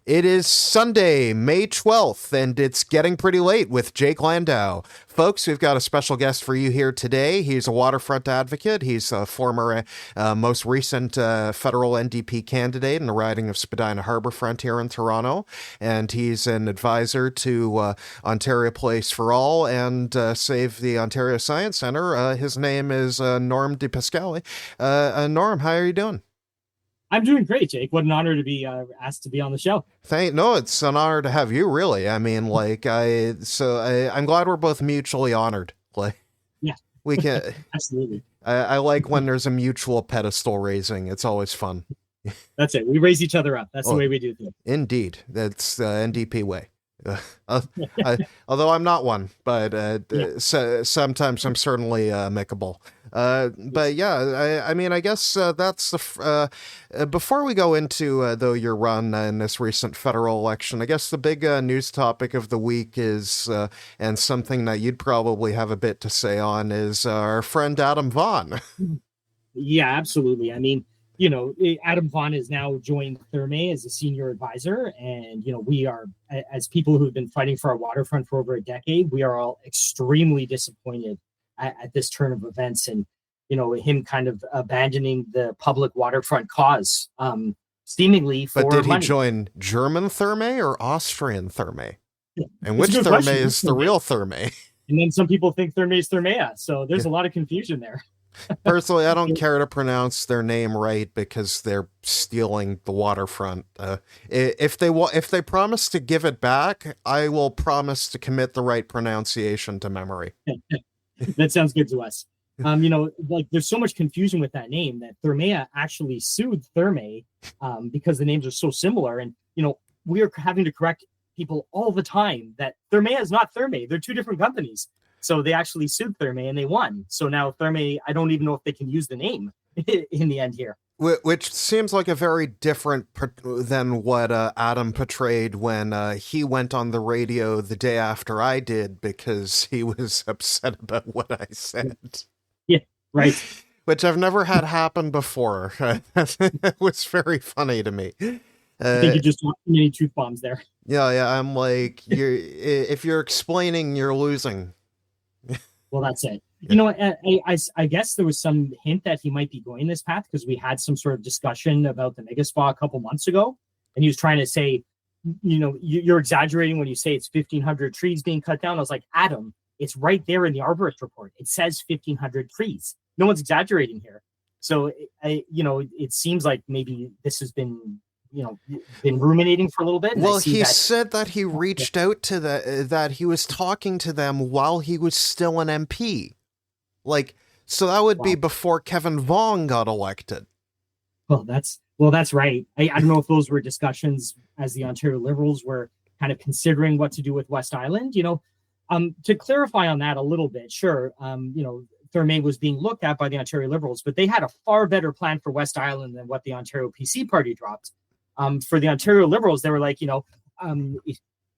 It is Sunday, May 12th, and it's getting pretty late with Jake Landau. Folks, we've got a special guest for you here today. He's a waterfront advocate. He's a former, most recent federal NDP candidate in the riding of Spadina Harbourfront here in Toronto. And he's an advisor to Ontario Place for All and Save the Ontario Science Centre. His name is Norm Di Pasquale. Norm, how are you doing? I'm doing great, Jake. What an honor to be asked to be on the show. No, it's an honor to have you, really. I mean, I'm glad we're both mutually honored. Yeah, We can. absolutely. I like when there's a mutual pedestal raising. It's always fun. That's it. We raise each other up. That's the way we do things. Indeed, that's the NDP way. Although I'm not one, but sometimes I'm certainly amicable. But yeah, I mean, I guess that's the. Before we go into though your run in this recent federal election, I guess the big news topic of the week is, and something that you'd probably have a bit to say on, is our friend Adam Vaughan. Yeah, absolutely. I mean, Adam Vaughan has now joined Therme as a senior advisor. And, we are, as people who've been fighting for our waterfront for over a decade, we are all extremely disappointed at this turn of events and, him kind of abandoning the public waterfront cause, seemingly for money. But did he join German Therme or Austrian Therme? Yeah. And which Therme question. Is the real Therme? And then some people think Therme is Thermea. So there's a lot of confusion there. Personally, I don't care to pronounce their name right because they're stealing the waterfront. If they promise to give it back, I will promise to commit the right pronunciation to memory. That sounds good to us. There's so much confusion with that name that Thermea actually sued Therme because the names are so similar. And, we are having to correct people all the time that Thermea is not Therme. They're two different companies. So they actually sued Therme and they won. So now Therme, I don't even know if they can use the name in the end here. Which seems like a very different than what Adam portrayed when he went on the radio the day after I did because he was upset about what I said. Yeah, right. Which I've never had happen before. It was very funny to me. I think you just dropped too many truth bombs there. Yeah. I'm like, if you're explaining, you're losing. Well, that's it. I guess there was some hint that he might be going this path because we had some sort of discussion about the mega spa a couple months ago. And he was trying to say, you're exaggerating when you say it's 1,500 trees being cut down. I was like, Adam, it's right there in the arborist report. It says 1,500 trees. No one's exaggerating here. So, it seems like maybe this has been ruminating for a little bit. Well, he said that he reached out to that he was talking to them while he was still an MP. So that would be before Kevin Vaughan got elected. Well, that's right. I don't know if those were discussions as the Ontario Liberals were kind of considering what to do with West Island. To clarify on that a little bit, sure. Therme was being looked at by the Ontario Liberals, but they had a far better plan for West Island than what the Ontario PC party dropped. For the Ontario Liberals, they were like,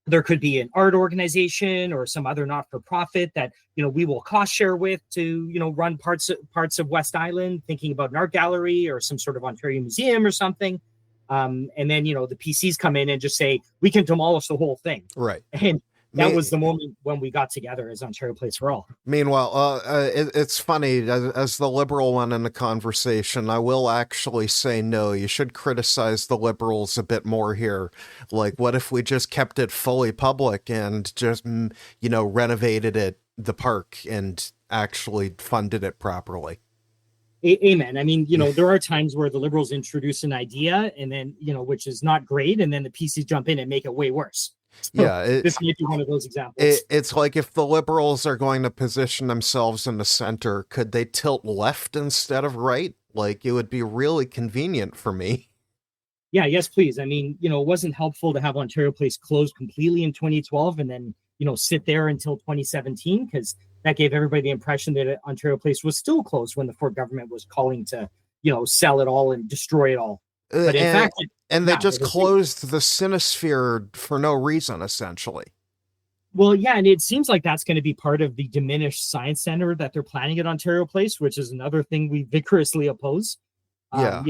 there could be an art organization or some other not-for-profit that, we will cost share with to, run parts of West Island, thinking about an art gallery or some sort of Ontario museum or something. And then, the PCs come in and just say, we can demolish the whole thing. Right. And that was the moment when we got together as Ontario Place for All. Meanwhile, it's funny, as the Liberal one in the conversation, I will actually say no, you should criticize the Liberals a bit more here. Like, what if we just kept it fully public and just, renovated the park and actually funded it properly? Amen. I mean, there are times where the Liberals introduce an idea and then, which is not great, and then the PCs jump in and make it way worse. So this might be one of those examples. It's like if the Liberals are going to position themselves in the center, could they tilt left instead of right? Like, it would be really convenient for me. Yeah, yes, please. I mean, it wasn't helpful to have Ontario Place closed completely in 2012 and then, sit there until 2017 because that gave everybody the impression that Ontario Place was still closed when the Ford government was calling to, sell it all and destroy it all. But in fact, they just closed the Cinesphere for no reason, essentially. Well, yeah, and it seems like that's going to be part of the diminished science center that they're planning at Ontario Place, which is another thing we vigorously oppose. Yeah.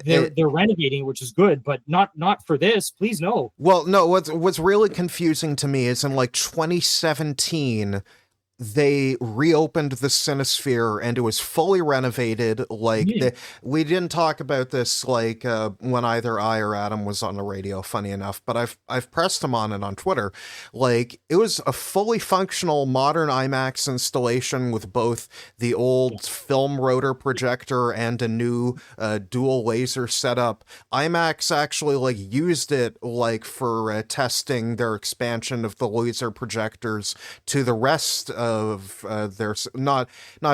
They're renovating, which is good, but not for this. Please no. Well, no, what's really confusing to me is in like 2017 they reopened the Cinesphere and it was fully renovated. We didn't talk about this when either I or Adam was on the radio, funny enough, but I've pressed him on it on Twitter. Like, it was a fully functional modern IMAX installation with both the old film rotor projector and a new dual laser setup. IMAX actually used it for testing their expansion of the laser projectors to the rest of their, not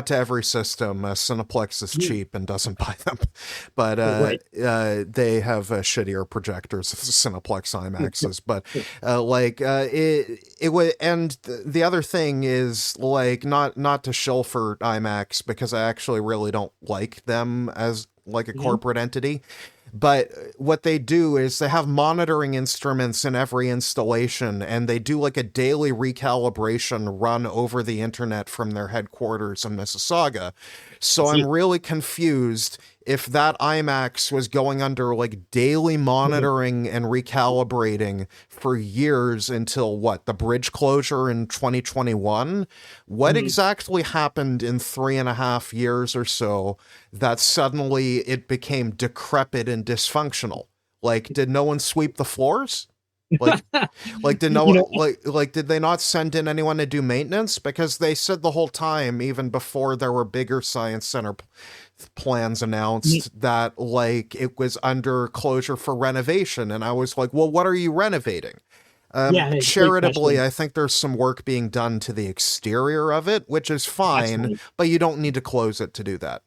to every system. Cineplex is cheap and doesn't buy them, but they have shittier projectors, Cineplex IMAXs. But it would. And the other thing is not to shill for IMAX, because I actually really don't like them as a corporate entity. But what they do is they have monitoring instruments in every installation, and they do a daily recalibration run over the internet from their headquarters in Mississauga. So I'm really confused if that IMAX was going under daily monitoring and recalibrating for years until the bridge closure in 2021. What exactly happened in 3.5 years or so that suddenly it became decrepit and dysfunctional? Did no one sweep the floors? Did no one, did they not send in anyone to do maintenance? Because they said the whole time, even before there were bigger science center plans announced, that it was under closure for renovation. And I was like, well, what are you renovating? Charitably, I think there's some work being done to the exterior of it, which is fine, but you don't need to close it to do that.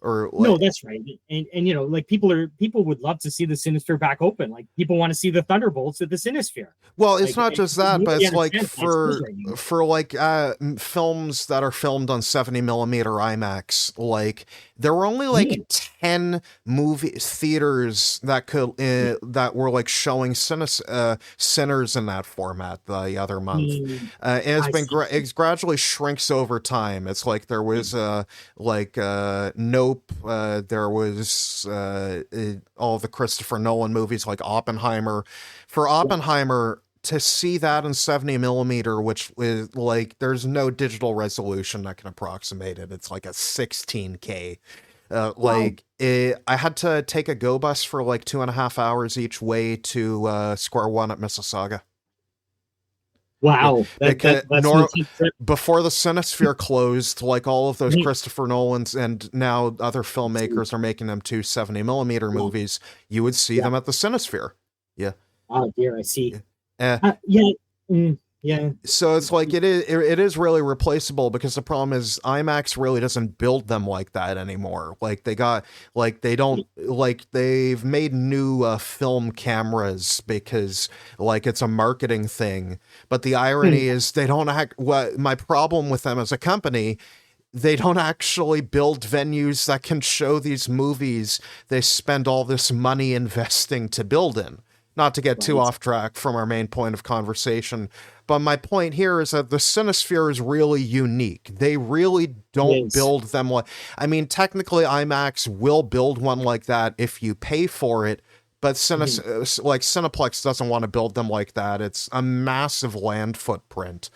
No, that's right. And people would love to see the Cinesphere back open. People want to see the Thunderbolts at the Cinesphere. Well, it's not just that, but it's for films that are filmed on 70 millimeter IMAX, there were only 10 movie theaters that could that were showing Sinners in that format the other month. And it's been it gradually shrinks over time. It's there was Nope, there was all the Christopher Nolan movies like Oppenheimer. For Oppenheimer, to see that in 70 millimeter, which is there's no digital resolution that can approximate it. It's a 16K. I had to take a go bus for 2.5 hours each way to Square One at Mississauga. Wow. Before the Cinesphere closed, all of those Christopher Nolans and now other filmmakers are making them 270 millimeter movies, you would see them at the Cinesphere. Yeah. Oh dear, I see. So it's it is really replaceable, because the problem is IMAX really doesn't build them like that anymore. They've made new film cameras because it's a marketing thing. But the irony is they don't my problem with them as a company, they don't actually build venues that can show these movies they spend all this money investing to build in. Not to get too off track from our main point of conversation, but my point here is that the Cinesphere is really unique. They really don't build them technically IMAX will build one like that if you pay for it, but Cineplex doesn't want to build them like that. It's a massive land footprint.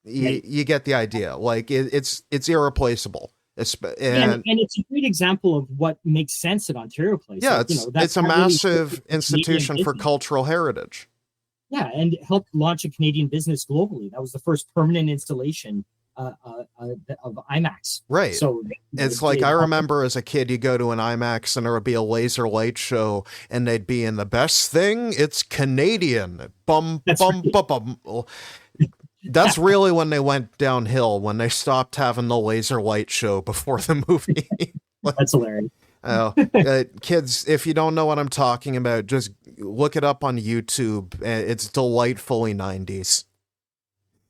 You get the idea. It's irreplaceable. And it's a great example of what makes sense at Ontario Place. Yeah, it's a massive institution for cultural heritage. Yeah, and it helped launch a Canadian business globally. That was the first permanent installation of IMAX. Right. So it's I remember as a kid, you go to an IMAX and there would be a laser light show, and they'd be in the best thing. It's Canadian. Bum bum bum bum. That's really when they went downhill, when they stopped having the laser light show before the movie. That's hilarious. Kids, if you don't know what I'm talking about, just look it up on YouTube. It's delightfully 90s.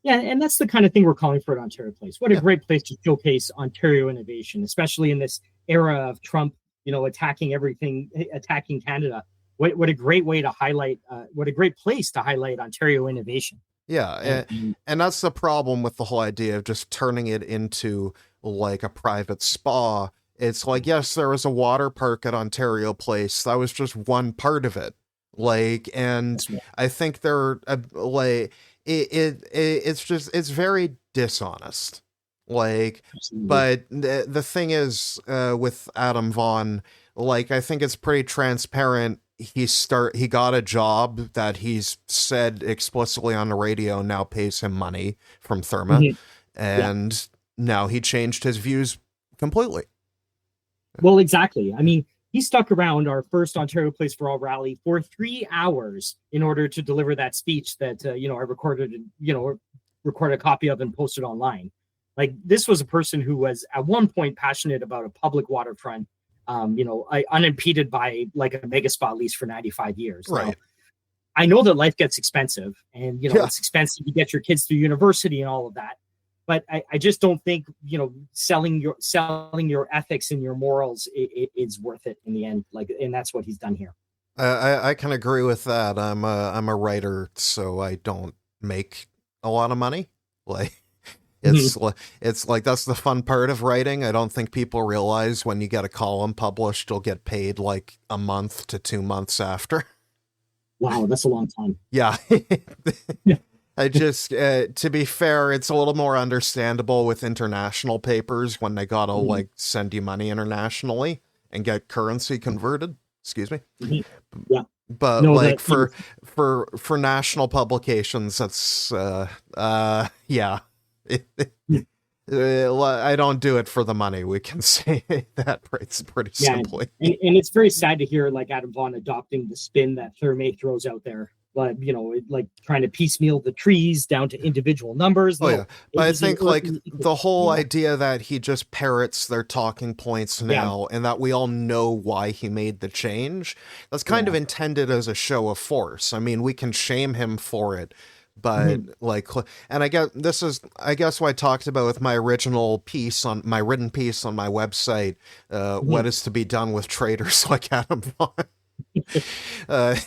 Yeah, and that's the kind of thing we're calling for at Ontario Place. What a great place to showcase Ontario innovation, especially in this era of Trump, attacking everything, attacking Canada. What a great way to highlight, what a great place to highlight Ontario innovation. Yeah, and that's the problem with the whole idea of just turning it into a private spa, It's like, yes, there was a water park at Ontario Place. That was just one part of it. Like, and That's right. I think they're like, it's very dishonest. Like, Absolutely. but the thing is, with Adam Vaughan, like, I think it's pretty transparent. He got a job that he's said explicitly on the radio now pays him money from Therma, Mhm. Yeah. and now he changed his views completely. Well, exactly. I mean, he stuck around our first Ontario Place for All rally for 3 hours in order to deliver that speech that I recorded, recorded a copy of and posted online. Like, this was a person who was at one point passionate about a public waterfront, unimpeded by like a mega spot lease for 95 years. Right. Now, I know that life gets expensive, and Yeah. it's expensive to get your kids through university and all of that. But I just don't think selling your ethics and your morals is worth it in the end. Like, and that's what he's done here. I can agree with that. I'm a writer, so I don't make a lot of money. Like, it's like that's the fun part of writing. I don't think people realize when you get a column published, you'll get paid like a month to 2 months after. Wow, that's a long time. Yeah. I just, to be fair, it's a little more understandable with international papers when they gotta like send you money internationally and get currency converted. Excuse me. Yeah. But No, like for national publications, that's yeah. I don't do it for the money. We can say that pretty simply. And it's very sad to hear like Adam Vaughan adopting the spin that Therme throws out there. But like trying to piecemeal the trees down to individual numbers. Oh yeah, but I think like the whole idea that he just parrots their talking points now, and that we all know why he made the change, that's kind of intended as a show of force. I mean, we can shame him for it, but like, and I guess what I talked about with my original piece on my written piece on my website, what is to be done with traitors like Adam Vaughan.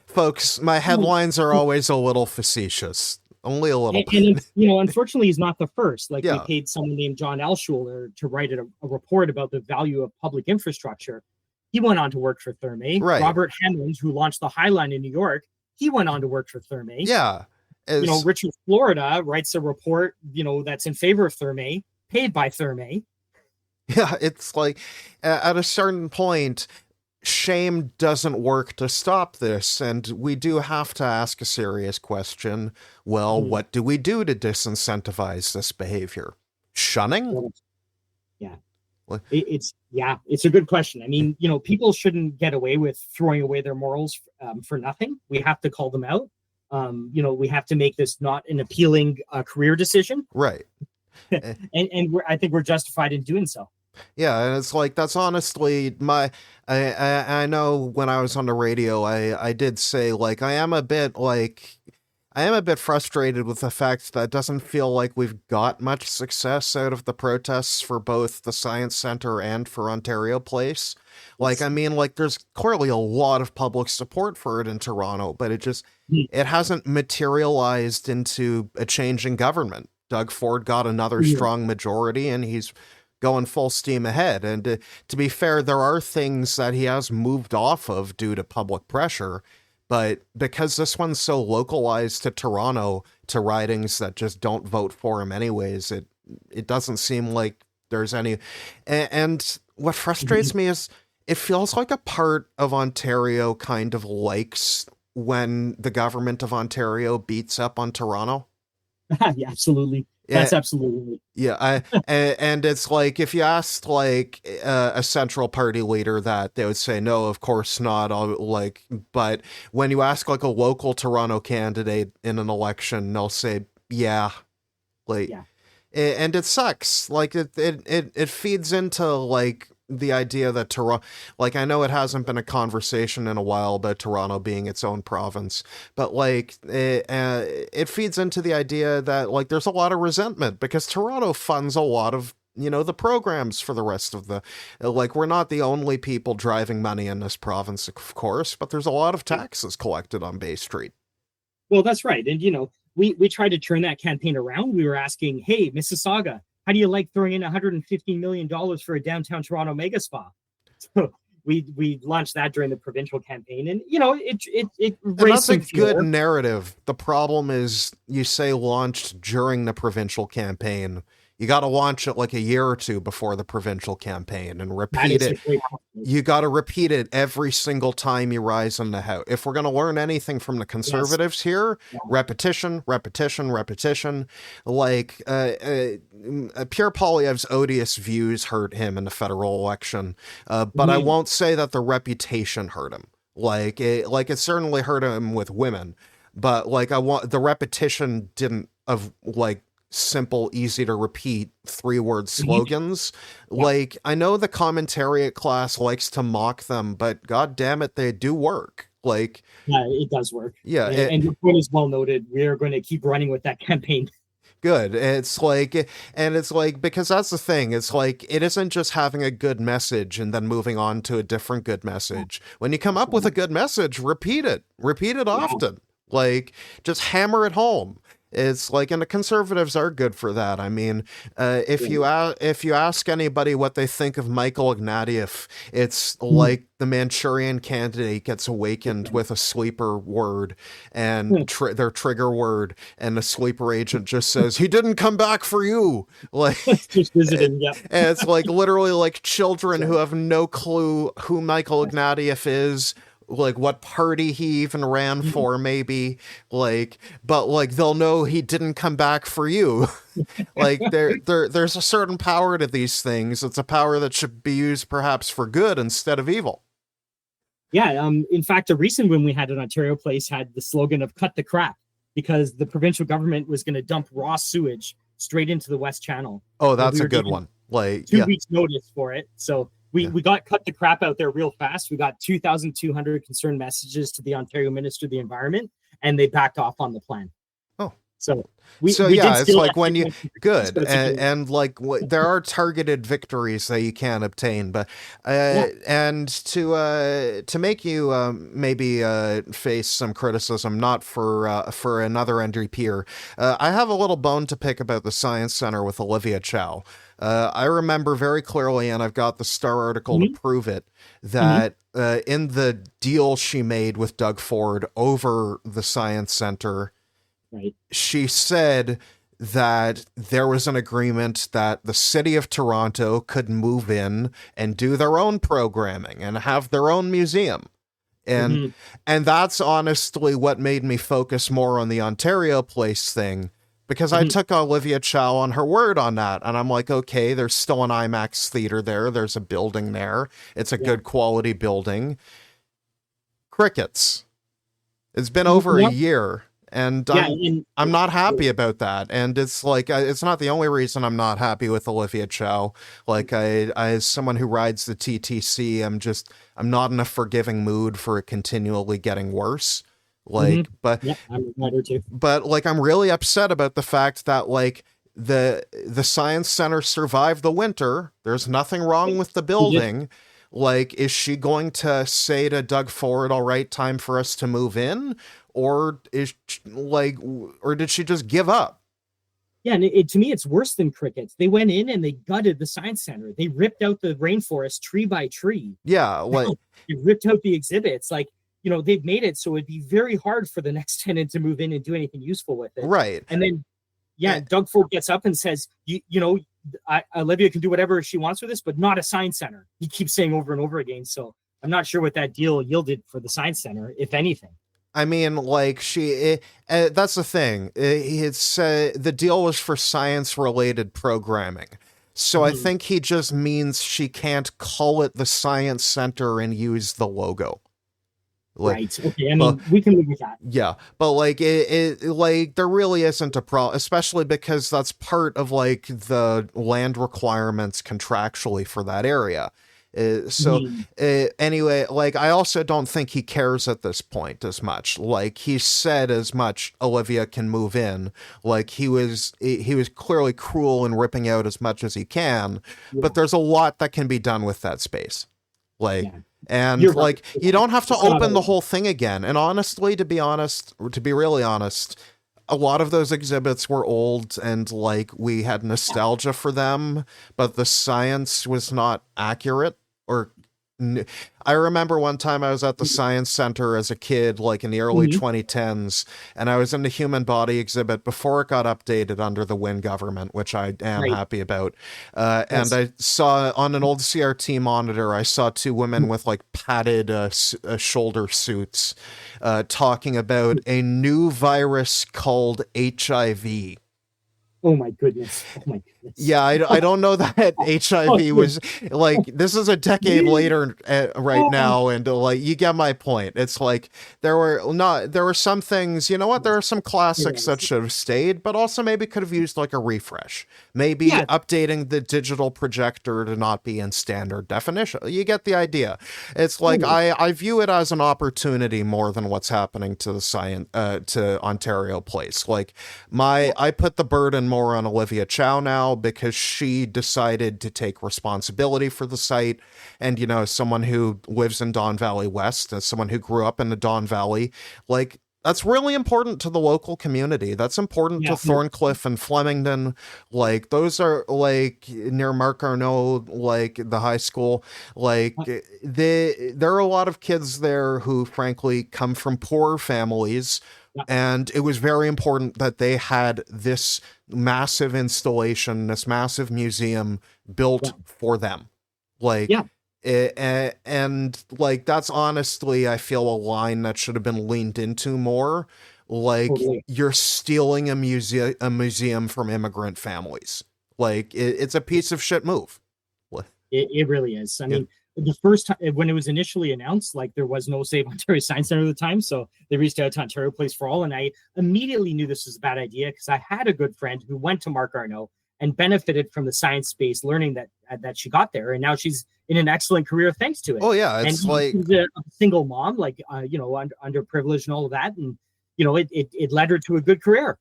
Folks, my headlines are always a little facetious. Only a little bit. And, unfortunately, he's not the first. Like, we paid someone named John Elschuler to write a report about the value of public infrastructure. He went on to work for Therme. Right. Robert Hemmons, who launched the High Line in New York, he went on to work for Therme. Yeah. Richard Florida writes a report, that's in favor of Therme, paid by Therme. Yeah, it's like, at a certain point, shame doesn't work to stop this, and we do have to ask a serious question. Well, what do we do to disincentivize this behavior? Shunning? Yeah. It's a good question. I mean, people shouldn't get away with throwing away their morals for nothing. We have to call them out. We have to make this not an appealing career decision. Right. and I think we're justified in doing so. Yeah, and it's like, that's honestly I know when I was on the radio, I did say, like, I am a bit frustrated with the fact that it doesn't feel like we've got much success out of the protests for both the Science Center and for Ontario Place. Like, I mean, like, there's clearly a lot of public support for it in Toronto, but it hasn't materialized into a change in government. Doug Ford got another strong majority, and he's going full steam ahead. And to be fair, there are things that he has moved off of due to public pressure, but because this one's so localized to Toronto, to ridings that just don't vote for him anyways, it doesn't seem like there's any. And what frustrates me is it feels like a part of Ontario kind of likes when the government of Ontario beats up on Toronto. Yeah, absolutely. That's absolutely. Yeah, and it's like, if you asked like a central party leader that, they would say no, of course not. But when you ask like a local Toronto candidate in an election, they'll say yeah, and it sucks. Like it feeds into like the idea that Toronto, like, I know it hasn't been a conversation in a while about Toronto being its own province, but like it feeds into the idea that like there's a lot of resentment because Toronto funds a lot of the programs for the rest of the, like, we're not the only people driving money in this province, of course, but there's a lot of taxes collected on Bay Street. Well, that's right. And we tried to turn that campaign around. We were asking, hey, Mississauga, how do you like throwing in $115 million for a downtown Toronto mega spa? So we launched that during the provincial campaign, and it raised some good narrative. The problem is, you say launched during the provincial campaign. You got to launch it like a year or two before the provincial campaign and repeat it. You got to repeat it every single time you rise in the House. If we're going to learn anything from the Conservatives here, repetition, repetition, repetition. Like, Pierre Poilievre's odious views hurt him in the federal election, but I won't say that the reputation hurt him. Like it certainly hurt him with women, but the repetition didn't, of like simple, easy to repeat 3-word slogans. Like, I know the commentariat class likes to mock them, but god damn it, they do work. Like, yeah, it does work. Yeah, and your point is well noted. We are going to keep running with that campaign. Good. It's like, because that's the thing. It's like, it isn't just having a good message and then moving on to a different good message. When you come up with a good message, repeat it often. Like, just hammer it home. It's like, and the Conservatives are good for that. I mean, if you ask anybody what they think of Michael Ignatieff, it's like the Manchurian Candidate gets awakened with a sleeper word and their trigger word, and the sleeper agent just says, "He didn't come back for you." Like, just visiting, yeah. And it's like literally like children who have no clue who Michael Ignatieff is, like what party he even ran for, maybe, like, but like they'll know he didn't come back for you. Like, there's a certain power to these things. It's a power that should be used perhaps for good instead of evil. Yeah, in fact, a recent one we had at Ontario Place had the slogan of "Cut the crap," because the provincial government was going to dump raw sewage straight into the West Channel. Oh, that's a good one. Like, 2 weeks notice for it, so. We got cut the crap out there real fast. We got 2,200 concerned messages to the Ontario Minister of the Environment, and they backed off on the plan. Oh, so it's like when you good and like there are targeted victories that you can't obtain, but and to make you maybe face some criticism, not for another NDP, I have a little bone to pick about the Science Center with Olivia Chow. I remember very clearly, and I've got the Star article to prove it, that in the deal she made with Doug Ford over the Science Center, she said that there was an agreement that the city of Toronto could move in and do their own programming and have their own museum. And that's honestly what made me focus more on the Ontario Place thing, because I took Olivia Chow on her word on that. And I'm like, okay, there's still an IMAX theater there. There's a building there. It's a good quality building. Crickets. It's been over a year. And I'm not happy about that. And it's like, it's not the only reason I'm not happy with Olivia Chow. Like, I as someone who rides the TTC, I'm not in a forgiving mood for it continually getting worse. Like, but like, I'm really upset about the fact that like the Science Center survived the winter. There's nothing wrong with the building. Like, is she going to say to Doug Ford, "All right, time for us to move in," or or did she just give up? Yeah, and to me, it's worse than crickets. They went in and they gutted the Science Center. They ripped out the rainforest tree by tree. Yeah, like they ripped out the exhibits. Like, you know, they've made it so it'd be very hard for the next tenant to move in and do anything useful with it. Right. And then, Doug Ford gets up and says, you know, Olivia can do whatever she wants with this, but not a Science Center. He keeps saying over and over again. So I'm not sure what that deal yielded for the Science Center, if anything. I mean, like, that's the thing. It's the deal was for science-related programming. So I think he just means she can't call it the Science Center and use the logo. Like, right. Okay. I mean, we can live with that. Yeah, but like it like there really isn't a problem, especially because that's part of like the land requirements contractually for that area. Anyway, like, I also don't think he cares at this point as much. Like, he said as much, Olivia can move in. Like, he was clearly cruel in ripping out as much as he can, but there's a lot that can be done with that space. Like, and you're like, right. You don't have to open the whole thing again. And honestly, to be really honest, a lot of those exhibits were old and like we had nostalgia for them, but the science was not accurate or I remember one time I was at the Science Center as a kid, like in the early 2010s, and I was in the human body exhibit before it got updated under the Wynne government, which I am happy about. And I saw on an old CRT monitor, I saw two women with like padded shoulder suits talking about a new virus called HIV. Oh my goodness. Oh my goodness. Yeah, I don't know that HIV was like, this is a decade later right now. And like, you get my point. It's like, there were some things, you know what? There are some classics that should have stayed, but also maybe could have used like a refresh, maybe updating the digital projector to not be in standard definition. You get the idea. It's like, I view it as an opportunity more than what's happening to the to Ontario Place. Like I put the burden more on Olivia Chow now because she decided to take responsibility for the site. And, you know, as someone who lives in Don Valley West, as someone who grew up in the Don Valley, like, that's really important to the local community. That's important to Thorncliffe and Flemington. Like, those are, like, near Mark Carney, like, the high school. Like, there are a lot of kids there who, frankly, come from poor families. And it was very important that they had this massive installation, this massive museum built for them. Like, and like, that's honestly, I feel a line that should have been leaned into more. Like, you're stealing a museum from immigrant families. Like, it's a piece of shit move. It really is. I mean, the first time when it was initially announced, like, there was no Save Ontario Science Center at the time, so they reached out to Ontario Place for All, and I immediately knew this was a bad idea because I had a good friend who went to Mark Carney and benefited from the science-based learning that she got there, and now she's in an excellent career thanks to it. Oh yeah, it's like she's a single mom, like you know, underprivileged and all of that, and you know, it led her to a good career.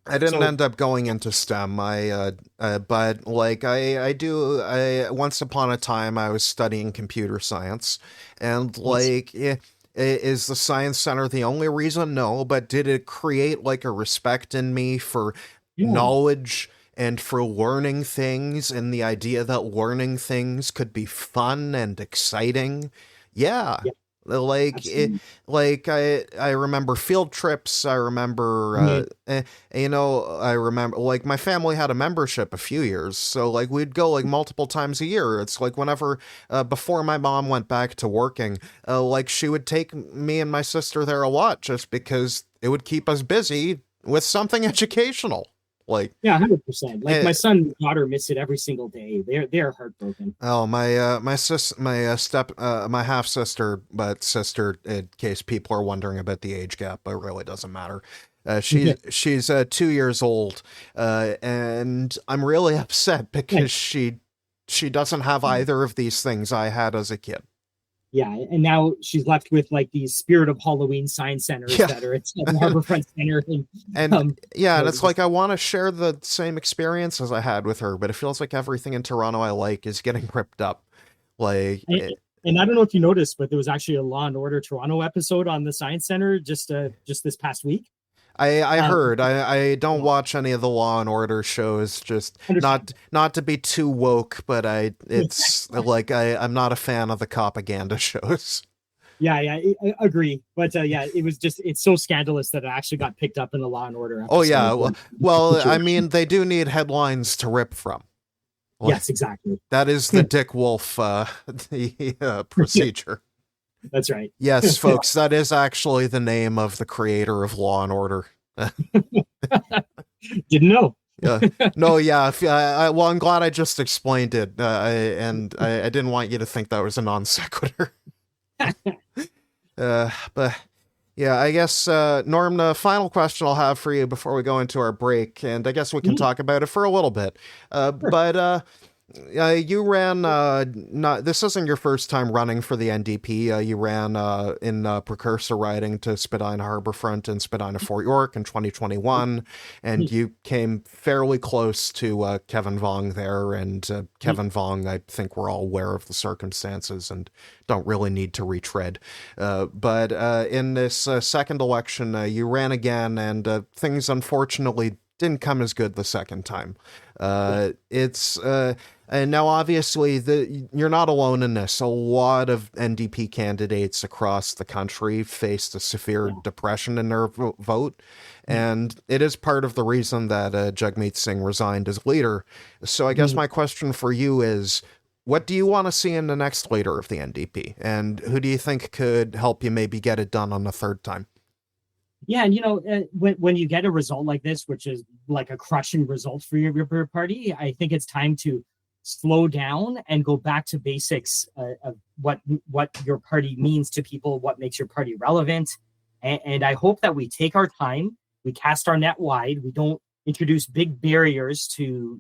I didn't end up going into STEM. But like I once upon a time I was studying computer science, and like, is the Science Center the only reason? No, but did it create like a respect in me for knowledge and for learning things, and the idea that learning things could be fun and exciting? Yeah. Like I remember field trips. I remember, you know, I remember like my family had a membership a few years. So like we'd go like multiple times a year. It's like whenever, before my mom went back to working, like she would take me and my sister there a lot just because it would keep us busy with something educational. Like, 100%. Like my son and daughter miss it every single day. They're heartbroken. Oh, my half sister, but sister, in case people are wondering about the age gap, but it really doesn't matter. She's 2 years old, and I'm really upset because she doesn't have either of these things I had as a kid. Yeah, and now she's left with like these Spirit of Halloween science centers that are at the Harbourfront Center. And and it's like I want to share the same experience as I had with her, but it feels like everything in Toronto I like is getting ripped up. Like, and I don't know if you noticed, but there was actually a Law and Order Toronto episode on the Science Center just this past week. I heard. I don't watch any of the Law and Order shows, just not to be too woke, but it's like I'm not a fan of the propaganda shows. Yeah, I agree. But it's so scandalous that it actually got picked up in the Law and Order episode. Oh yeah, well, I mean, they do need headlines to rip from. Like, yes, exactly. That is the Dick Wolf procedure. That's right. Yes, folks, that is actually the name of the creator of Law and Order. Didn't know. No, yeah. Well, I'm glad I just explained it, and I didn't want you to think that was a non sequitur. But yeah, I guess, Norm, the final question I'll have for you before we go into our break, and I guess we can talk about it for a little bit. Sure. But You ran, not, this isn't your first time running for the NDP. You ran in precursor riding to Spadina Harbourfront and Spadina Fort York in 2021, and you came fairly close to Kevin Vong there. And Kevin Vong, I think we're all aware of the circumstances and don't really need to retread. But in this second election, you ran again, and things unfortunately didn't come as good the second time. It's and now obviously you're not alone in this. A lot of NDP candidates across the country faced a severe depression in their vote, and it is part of the reason that Jagmeet Singh resigned as leader. So I guess my question for you is, what do you want to see in the next leader of the NDP, and who do you think could help you maybe get it done on the third time? Yeah, and when you get a result like this, which is like a crushing result for your party, I think it's time to slow down and go back to basics of what your party means to people, what makes your party relevant, and I hope that we take our time, we cast our net wide, we don't introduce big barriers to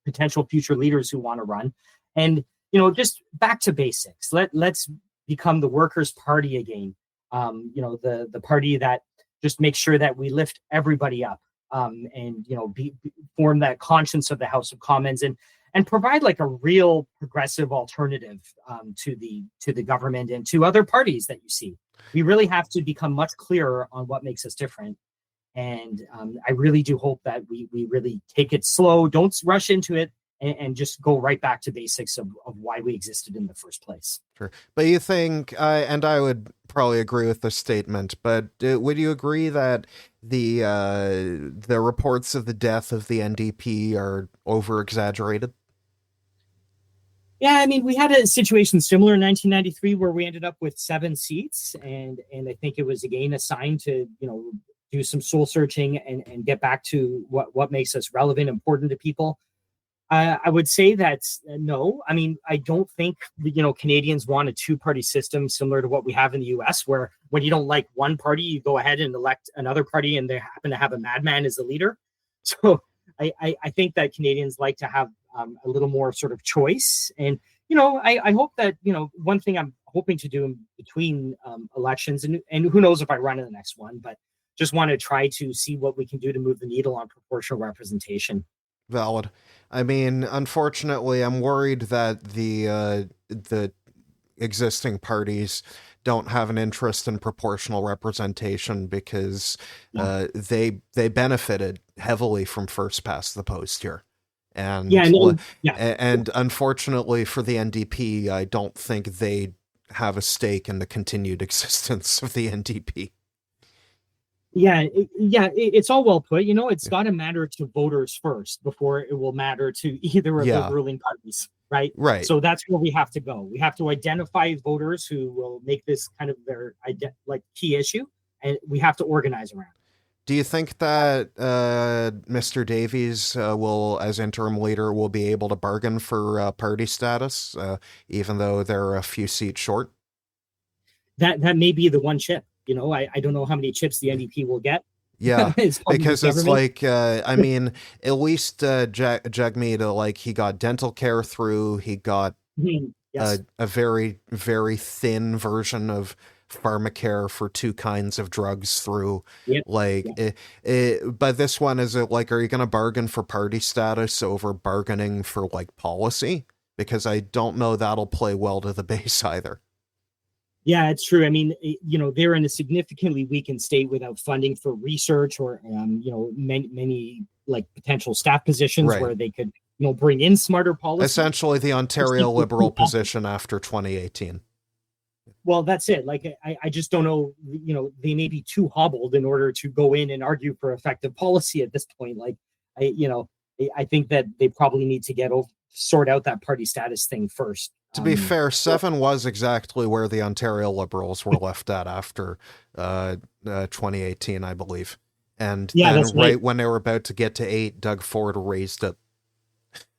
potential future leaders who want to run, and just back to basics. Let's become the workers' party again. The party that just makes sure that we lift everybody up, and form that conscience of the House of Commons, and provide like a real progressive alternative to the government and to other parties that you see. We really have to become much clearer on what makes us different, and I really do hope that we really take it slow, don't rush into it, and just go right back to basics of why we existed in the first place. Sure. But you think, and I would probably agree with this statement, but would you agree that the reports of the death of the NDP are over-exaggerated? Yeah, I mean, we had a situation similar in 1993 where we ended up with 7 seats, and I think it was again a sign to do some soul searching and get back to what makes us relevant, important to people. I would say that no. I mean, I don't think Canadians want a two-party system similar to what we have in the U.S., where when you don't like one party, you go ahead and elect another party, and they happen to have a madman as the leader. So I think that Canadians like to have a little more sort of choice. And I hope that one thing I'm hoping to do in between elections, and who knows if I run in the next one, but just want to try to see what we can do to move the needle on proportional representation. Valid. I mean, unfortunately, I'm worried that the existing parties don't have an interest in proportional representation because they benefited heavily from first past the post here. And and unfortunately for the NDP, I don't think they have a stake in the continued existence of the NDP. It's all well put. It's got to matter to voters first before it will matter to either of the ruling parties, right? Right. So that's where we have to go. We have to identify voters who will make this kind of their key issue, and we have to organize around. Do you think that Mr. Davies will, as interim leader, will be able to bargain for party status, even though they're a few seats short? That may be the one chip. I don't know how many chips the NDP will get. Yeah, because it's like, I mean, at least Jagmeet, he got dental care through, he got a very, very thin version of pharmacare for 2 kinds of drugs through. But this one, is it like, are you going to bargain for party status over bargaining for policy? Because I don't know that'll play well to the base either. Yeah, it's true. I mean, they're in a significantly weakened state without funding for research or, many potential staff positions where they could, bring in smarter policy. Essentially the Ontario Liberal position after 2018. Well, that's it. I just don't know, they may be too hobbled in order to go in and argue for effective policy at this point. I think that they probably need to sort out that party status thing first. To be fair, 7 was exactly where the Ontario Liberals were left at after 2018, I believe. And then right when they were about to get to 8, Doug Ford raised it.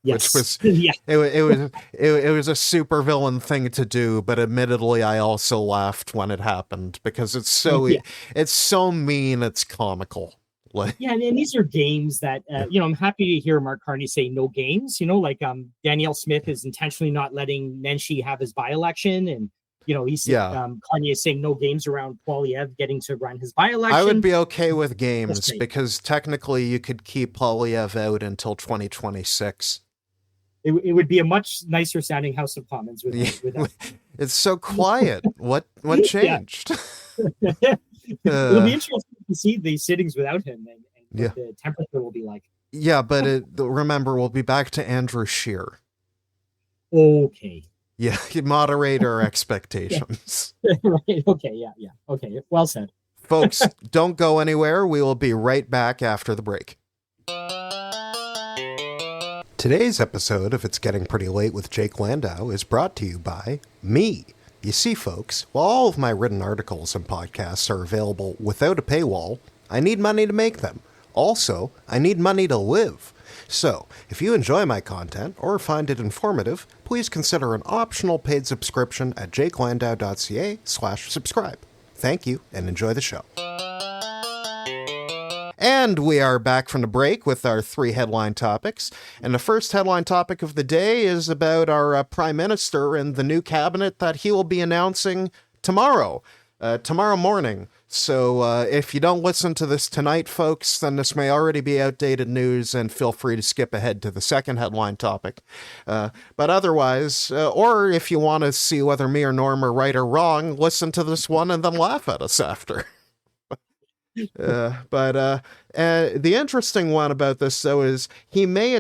Yes. Which was it was a super villain thing to do, but admittedly I also laughed when it happened because it's so it's so mean, it's comical. Like, yeah, and these are games that I'm happy to hear Mark Carney say no games. Like Danielle Smith is intentionally not letting Nenshi have his by-election, and he's Carney is saying no games around Poilievre getting to run his by-election. I would be okay with games because technically you could keep Poilievre out until 2026. It would be a much nicer sounding House of Commons without. It's so quiet. What changed? It'll be interesting to see these sittings without him and what the temperature will be like. Yeah, but remember, we'll be back to Andrew Scheer. Okay. Yeah, moderate our expectations. Right. Okay. Yeah. Okay. Well said. Folks, don't go anywhere. We will be right back after the break. Today's episode of It's Getting Pretty Late with Jake Landau is brought to you by me. You see, folks, while all of my written articles and podcasts are available without a paywall, I need money to make them. Also, I need money to live. So, if you enjoy my content or find it informative, please consider an optional paid subscription at jakelandau.ca/subscribe. Thank you, and enjoy the show. And we are back from the break with our 3 headline topics. And the first headline topic of the day is about our Prime Minister and the new cabinet that he will be announcing tomorrow morning. So if you don't listen to this tonight, folks, then this may already be outdated news, and feel free to skip ahead to the second headline topic. But otherwise, or if you want to see whether me or Norm are right or wrong, listen to this one and then laugh at us after. But the interesting one about this, though, is he may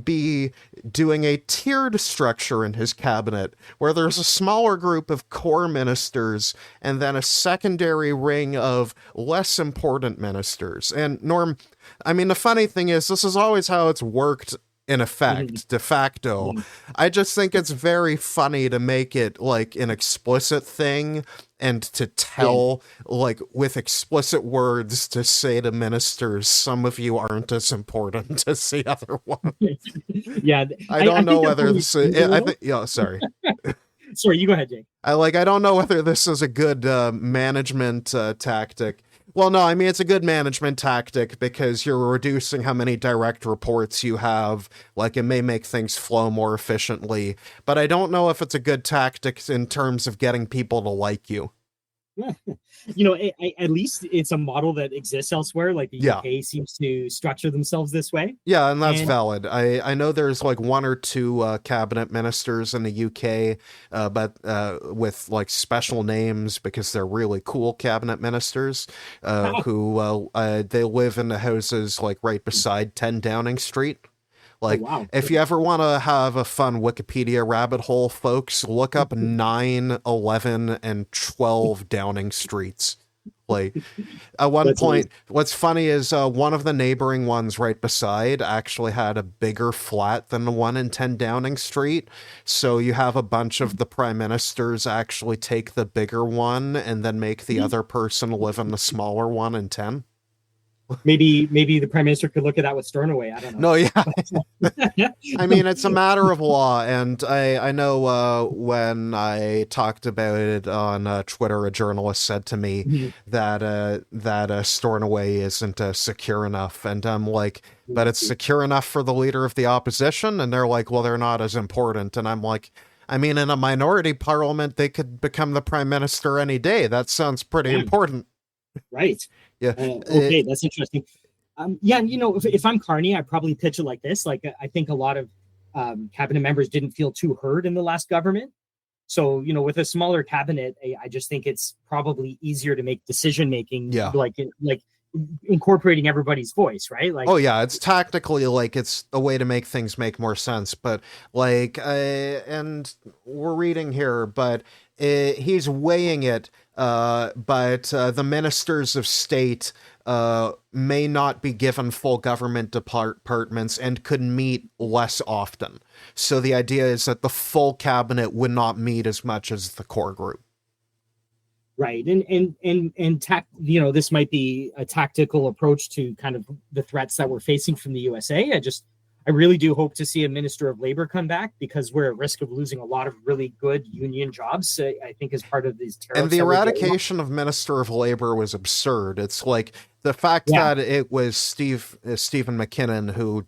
be doing a tiered structure in his cabinet where there's a smaller group of core ministers and then a secondary ring of less important ministers. And Norm, I mean, the funny thing is, this is always how it's worked in effect, de facto. I just think it's very funny to make it like an explicit thing and to tell, like, with explicit words to say to ministers, some of you aren't as important as the other one. Yeah. I don't know whether this is, sorry. Sorry, you go ahead, Jake. I don't know whether this is a good management tactic. Well, no, I mean, it's a good management tactic because you're reducing how many direct reports you have. Like, it may make things flow more efficiently, but I don't know if it's a good tactic in terms of getting people to like you. At least it's a model that exists elsewhere. Like the UK seems to structure themselves this way. Yeah, and that's valid. I know there's like 1 or 2 cabinet ministers in the UK, but with like special names because they're really cool cabinet ministers who they live in the houses like right beside 10 Downing Street. Like, if you ever want to have a fun Wikipedia rabbit hole, folks, look up 9, 11, and 12 Downing Streets. Like, at one point, what's funny is one of the neighboring ones right beside actually had a bigger flat than the one in 10 Downing Street. So you have a bunch of the prime ministers actually take the bigger one and then make the other person live in the smaller one in 10. Maybe the prime minister could look at that with Sternaway. I don't know. No, yeah. I mean, it's a matter of law, and I know when I talked about it on Twitter, a journalist said to me that Stornoway isn't secure enough, and I'm like, but it's secure enough for the leader of the opposition, and they're like, well, they're not as important, and I'm like, I mean, in a minority parliament, they could become the prime minister any day. That sounds pretty important. Right. Yeah. Okay, that's interesting. If I'm Carney, I'd probably pitch it like this. Like, I think a lot of cabinet members didn't feel too heard in the last government. So, with a smaller cabinet, I just think it's probably easier to make decision making. Yeah. Like incorporating everybody's voice, right? Like, oh yeah, it's tactically like it's a way to make things make more sense. But like, and we're reading here, but he's weighing it. But the ministers of state may not be given full government departments and could meet less often. So the idea is that the full cabinet would not meet as much as the core group. Right. This might be a tactical approach to kind of the threats that we're facing from the USA. I really do hope to see a Minister of Labor come back, because we're at risk of losing a lot of really good union jobs, I think, as part of these tariffs. And the eradication of Minister of Labor was absurd. It's like the fact that it was Stephen McKinnon who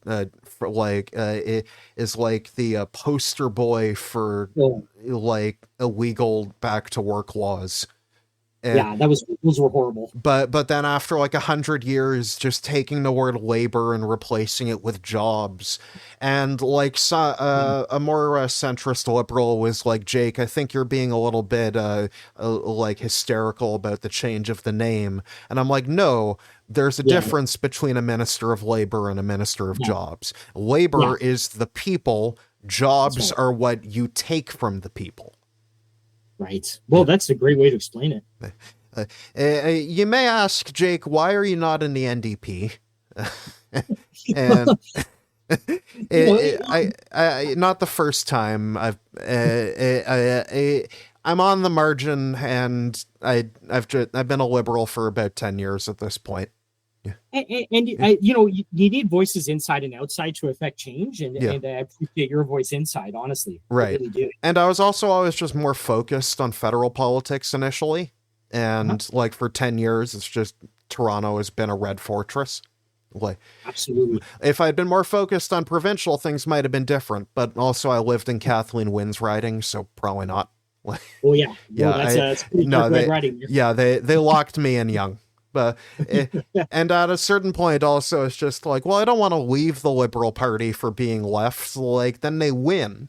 is like the poster boy for like illegal back to work laws. And, those were horrible. But then after like 100 years, just taking the word labor and replacing it with jobs, and like a more centrist liberal was like, Jake, I think you're being a little bit like hysterical about the change of the name. And I'm like, no, there's a difference between a minister of labor and a minister of jobs. Labor is the people. Jobs are what you take from the people. Right. Well, that's a great way to explain it. You may ask, Jake, why are you not in the NDP? And not the first time. I'm on the margin, and I've been a liberal for about 10 years at this point. And you need voices inside and outside to affect change, and I appreciate your voice inside, honestly. Right. I really do. And I was also always just more focused on federal politics initially, and like for 10 years, it's just Toronto has been a red fortress. Like, absolutely. If I'd been more focused on provincial, things might have been different. But also, I lived in Kathleen Wynne's riding, so probably not. Well, yeah, that's pretty red riding. Yeah, they locked me in young. And at a certain point also, it's just like, well, I don't want to leave the Liberal Party for being left. Like, then they win.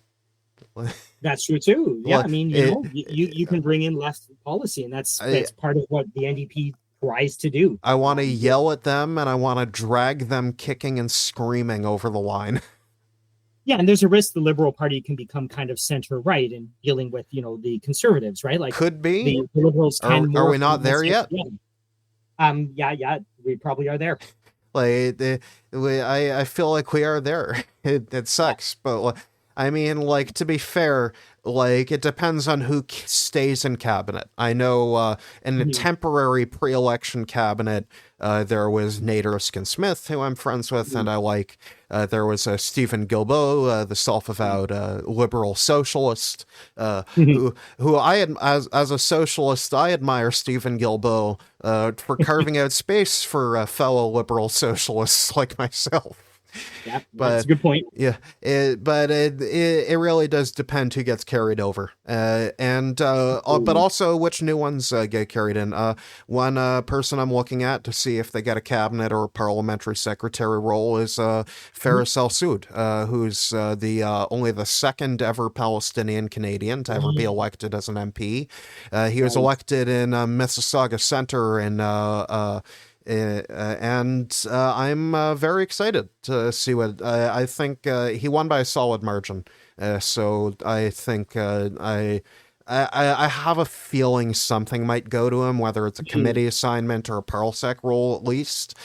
That's true too. Yeah, I mean, you can bring in left policy, and that's part of what the NDP tries to do. I want to yell at them, and I want to drag them kicking and screaming over the line. Yeah, and there's a risk the Liberal Party can become kind of center right in dealing with the Conservatives, right? Like, could be the Liberals. Are we not there yet? Yeah, we probably are there. Like, I feel like we are there. It sucks, but I mean, like, to be fair, like, it depends on who stays in cabinet. I know in a temporary pre-election cabinet, there was Nate Erskine-Smith, who I'm friends with, and I like. There was Stephen Guilbeault, the self-avowed liberal socialist, who as a socialist, I admire Stephen Guilbeault for carving out space for fellow liberal socialists like myself. Yeah, that's a good point. Yeah, it really does depend who gets carried over, but also which new ones get carried in. One person I'm looking at to see if they get a cabinet or a parliamentary secretary role is Faris El-Soud, who's only the second ever Palestinian Canadian to ever be elected as an MP. He was elected in Mississauga Centre in. And I'm very excited to see what I think. He won by a solid margin, so I think I have a feeling something might go to him, whether it's a committee assignment or a Parlsec role at least.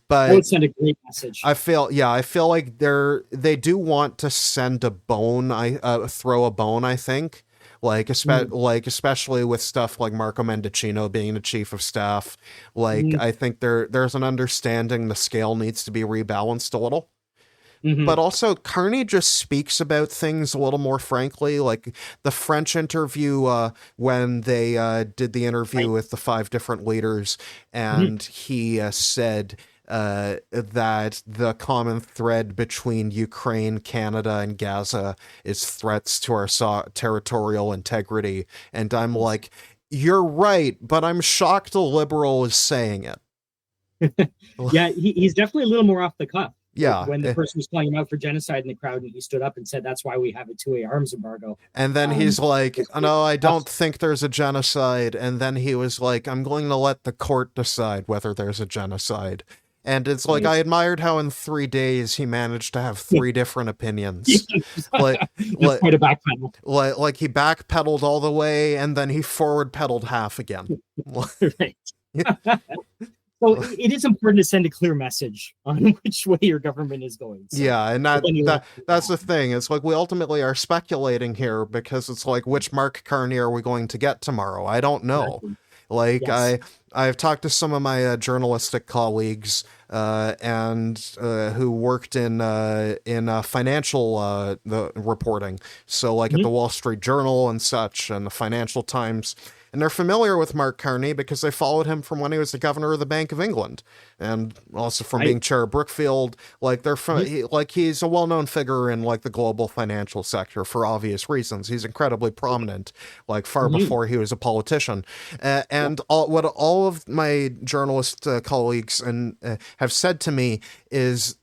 But I would send a great message. I feel like they do want to send a bone. Throw a bone. I think. Like especially with stuff like Marco Mendicino being the chief of staff, I think there's an understanding the scale needs to be rebalanced a little. But also Carney just speaks about things a little more frankly, like the French interview when they did the interview with the 5 different leaders, and he said that the common thread between Ukraine, Canada, and Gaza is threats to our territorial integrity. And I'm like, you're right, but I'm shocked a liberal is saying it. Yeah, he's definitely a little more off the cuff. Yeah. When the person was calling him out for genocide in the crowd, and he stood up and said, that's why we have a 2A arms embargo. And then he's like, no, I don't think there's a genocide. And then he was like, I'm going to let the court decide whether there's a genocide. And it's like, I admired how in 3 days he managed to have 3 different opinions. Quite a backpedal. Like he backpedaled all the way, and then he forward pedaled half again. Right. So it is important to send a clear message on which way your government is going. So, yeah, and that's the thing. It's like we ultimately are speculating here because it's like, which Mark Carney are we going to get tomorrow? I don't know. Exactly. Like Yes. I've talked to some of my journalistic colleagues and who worked in financial the reporting. So like at Mhm. the Wall Street Journal and such, and the Financial Times. And they're familiar with Mark Carney because they followed him from when he was the governor of the Bank of England, and also from Right. being chair of Brookfield. Like they're from, Mhm. he's a well-known figure in like the global financial sector for obvious reasons. He's incredibly prominent, like far Mhm. before he was a politician. Yeah. And what all of my journalist colleagues and have said to me is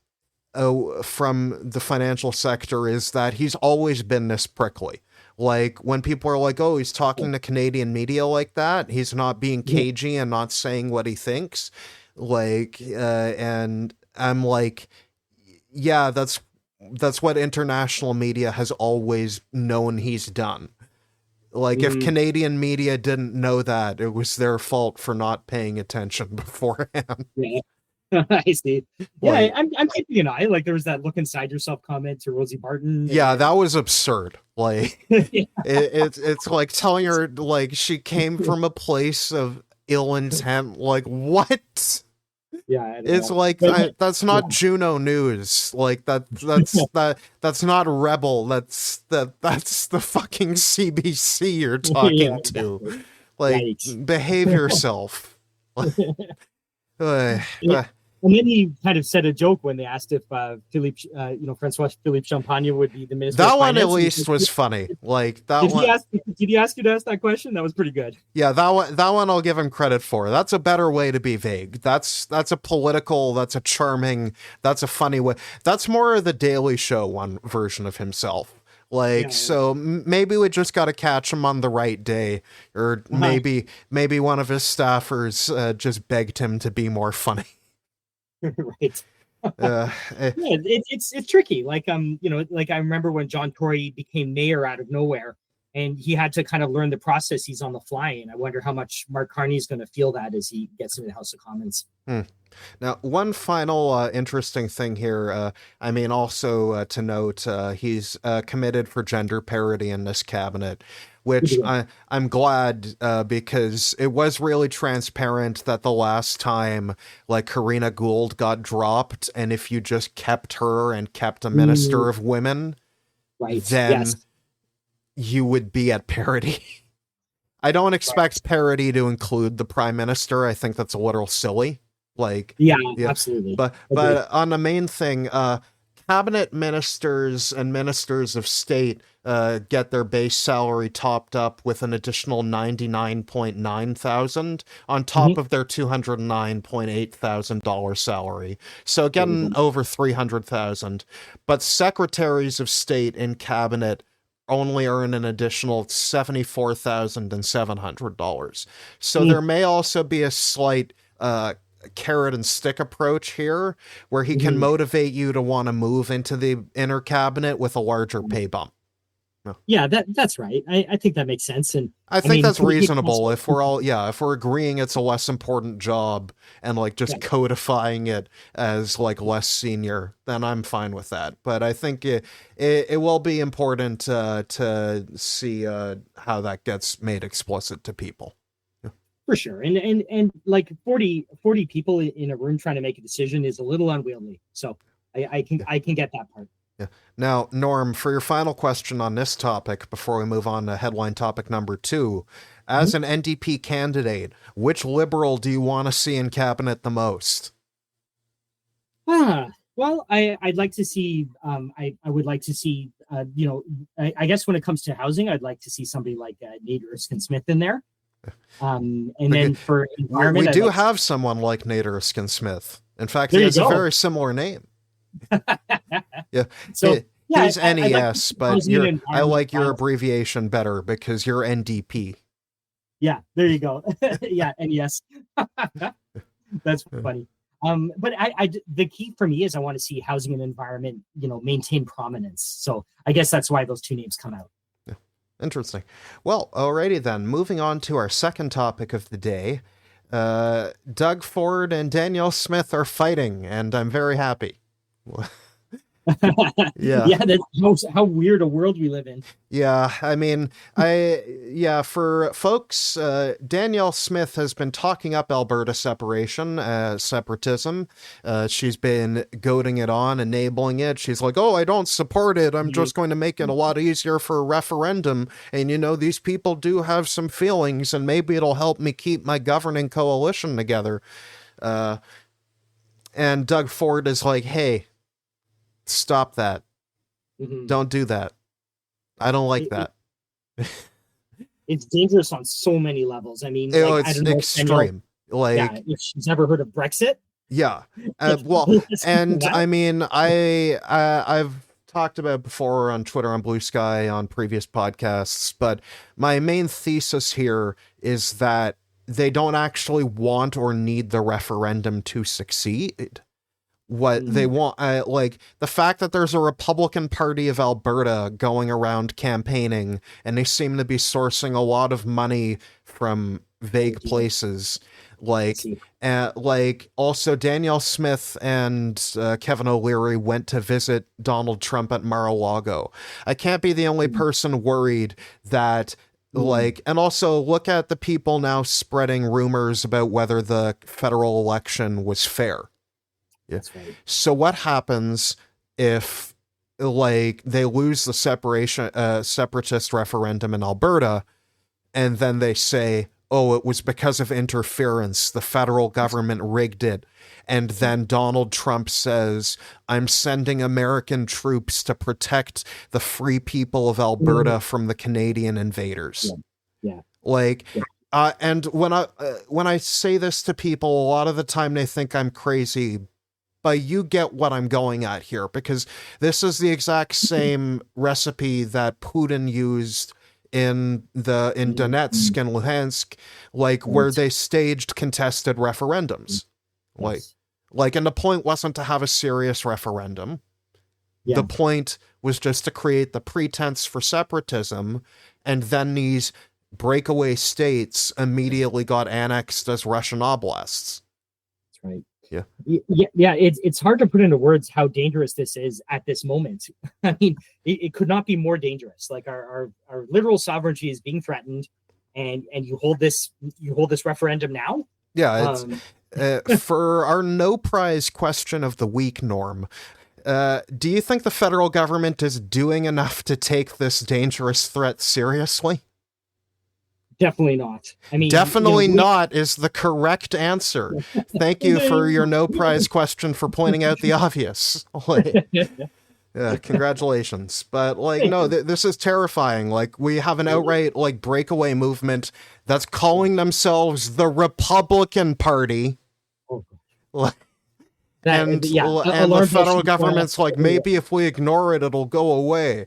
from the financial sector is that he's always been this prickly. Like when people are like, "Oh, he's talking to Canadian media like that. He's not being Yeah. cagey and not saying what he thinks." Like, and I'm like, "Yeah, that's what international media has always known he's done." Like if Mm. Canadian media didn't know that, it was their fault for not paying attention beforehand. Yeah. I see. Yeah, Like, I'm keeping an eye. Like there was that look inside yourself comment to Rosie Barton, and yeah, then that was absurd. Like yeah, it's like telling her like she came from a place of ill intent. Like what? yeah, I don't It's know. like But that's yeah, not Juno News. Like that's not Rebel. That's the fucking CBC you're yeah, talking to. exactly. Like Yikes. behave yourself. Uh, Yeah. uh, And then he kind of said a joke when they asked if Philippe, Francois Philippe Champagne would be the minister of that one at finance. And least was funny. Like that did he one. ask? Did he ask you to ask that question? That was pretty good. Yeah, that one I'll give him credit for. That's a better way to be vague. That's a political, that's a charming, that's a funny way. That's more of the Daily Show one version of himself. Like, Yeah. so maybe we just got to catch him on the right day, or Uh-huh. maybe one of his staffers just begged him to be more funny. Right. Uh, eh, Yeah, it's tricky. Like like I remember when John Tory became mayor out of nowhere, and he had to kind of learn the processes on the fly. And I wonder how much Mark Carney is going to feel that as he gets into the House of Commons. hmm. Now, one final interesting thing here. I mean, also to note, he's committed for gender parity in this cabinet, which I'm glad because it was really transparent that the last time, like Karina Gould got dropped, and if you just kept her and kept a Mm, minister of women, right. then Yes. you would be at parity. I don't Right. expect parity to include the prime minister. I think that's a little silly. Like, Yeah. yeah, Absolutely. Agreed. but on the main thing, cabinet ministers and ministers of state get their base salary topped up with an additional 99.9 thousand on top Mhm. of their $209,800 salary. So There you getting go. over 300,000. But secretaries of state in cabinet only earn an additional $74,700. So Mm, there may also be a slight carrot and stick approach here where he can mhm. motivate you to want to move into the inner cabinet with a larger pay bump. No. Yeah, that's right. I think that makes sense. And I I think mean, that's he reasonable also, if we're all, yeah, if we're agreeing it's a less important job and like yeah, just codifying it as like less senior, then I'm fine with that. But I think it will be important to see how that gets made explicit to people. for sure. And like 40 people in a room trying to make a decision is a little unwieldy. So I can get that part. Yeah. Now, Norm, for your final question on this topic, before we move on to headline topic number 2, Mhm. as an NDP candidate, which liberal do you want to see in cabinet the most? Well, I'd like to see I would like to see I guess when it comes to housing, I'd like to see somebody like Nate Erskine-Smith in there. And Because then for we environment, I'd do like to, have someone like Nate Erskine-Smith. In fact, there he you has a go. very similar name. Yeah, So yeah, he's I'd like to NES, see but housing and I environment like your finals. abbreviation better because you're NDP. Yeah, there you go. Yeah, and yes, that's funny. But the key for me is I want to see housing and environment, maintain prominence. So I guess that's why those two names come out. Interesting. Well, alrighty then. Moving on to our second topic of the day. Doug Ford and Danielle Smith are fighting, and I'm very happy. Yeah. Yeah, that's how weird a world we live in. Yeah, I mean, for folks, Danielle Smith has been talking up Alberta separatism. She's been goading it on, enabling it. She's like, oh, I don't support it. I'm just going to make it a lot easier for a referendum. And, these people do have some feelings, and maybe it'll help me keep my governing coalition together. And Doug Ford is like, hey, stop that. Don't do that. I don't like that. It's dangerous on so many levels. I mean, it's I don't know, extreme. If she's ever heard of Brexit. Yeah. Well, and I mean, I've talked about before on Twitter, on Blue Sky, on previous podcasts, but my main thesis here is that they don't actually want or need the referendum to succeed. What they want, the fact that there's a Republican Party of Alberta going around campaigning, and they seem to be sourcing a lot of money from vague places, also Danielle Smith and Kevin O'Leary went to visit Donald Trump at Mar-a-Lago. I can't be the only person worried that, and also look at the people now spreading rumors about whether the federal election was fair. Yeah. That's right. So what happens if they lose the separatist referendum in Alberta, and then they say, oh, it was because of interference, the federal government rigged it, and then Donald Trump says, I'm sending American troops to protect the free people of Alberta from the Canadian invaders. Yeah. And when I say this to people, a lot of the time they think I'm crazy, but you get what I'm going at here, because this is the exact same recipe that Putin used in Donetsk and Luhansk, where they staged contested referendums. And the point wasn't to have a serious referendum. Yeah. The point was just to create the pretense for separatism, and then these breakaway states immediately got annexed as Russian oblasts. That's right. Yeah. It's hard to put into words how dangerous this is at this moment. I mean, it could not be more dangerous. Our literal sovereignty is being threatened, and you hold this referendum now. Yeah. It's, for our no prize question of the week, Norm, do you think the federal government is doing enough to take this dangerous threat seriously? Definitely not. I mean, definitely not is the correct answer. Thank you for your no prize question for pointing out the obvious. Congratulations. But no, this is terrifying. We have an outright breakaway movement that's calling themselves the Republican Party. And the federal government's maybe if we ignore it, it'll go away.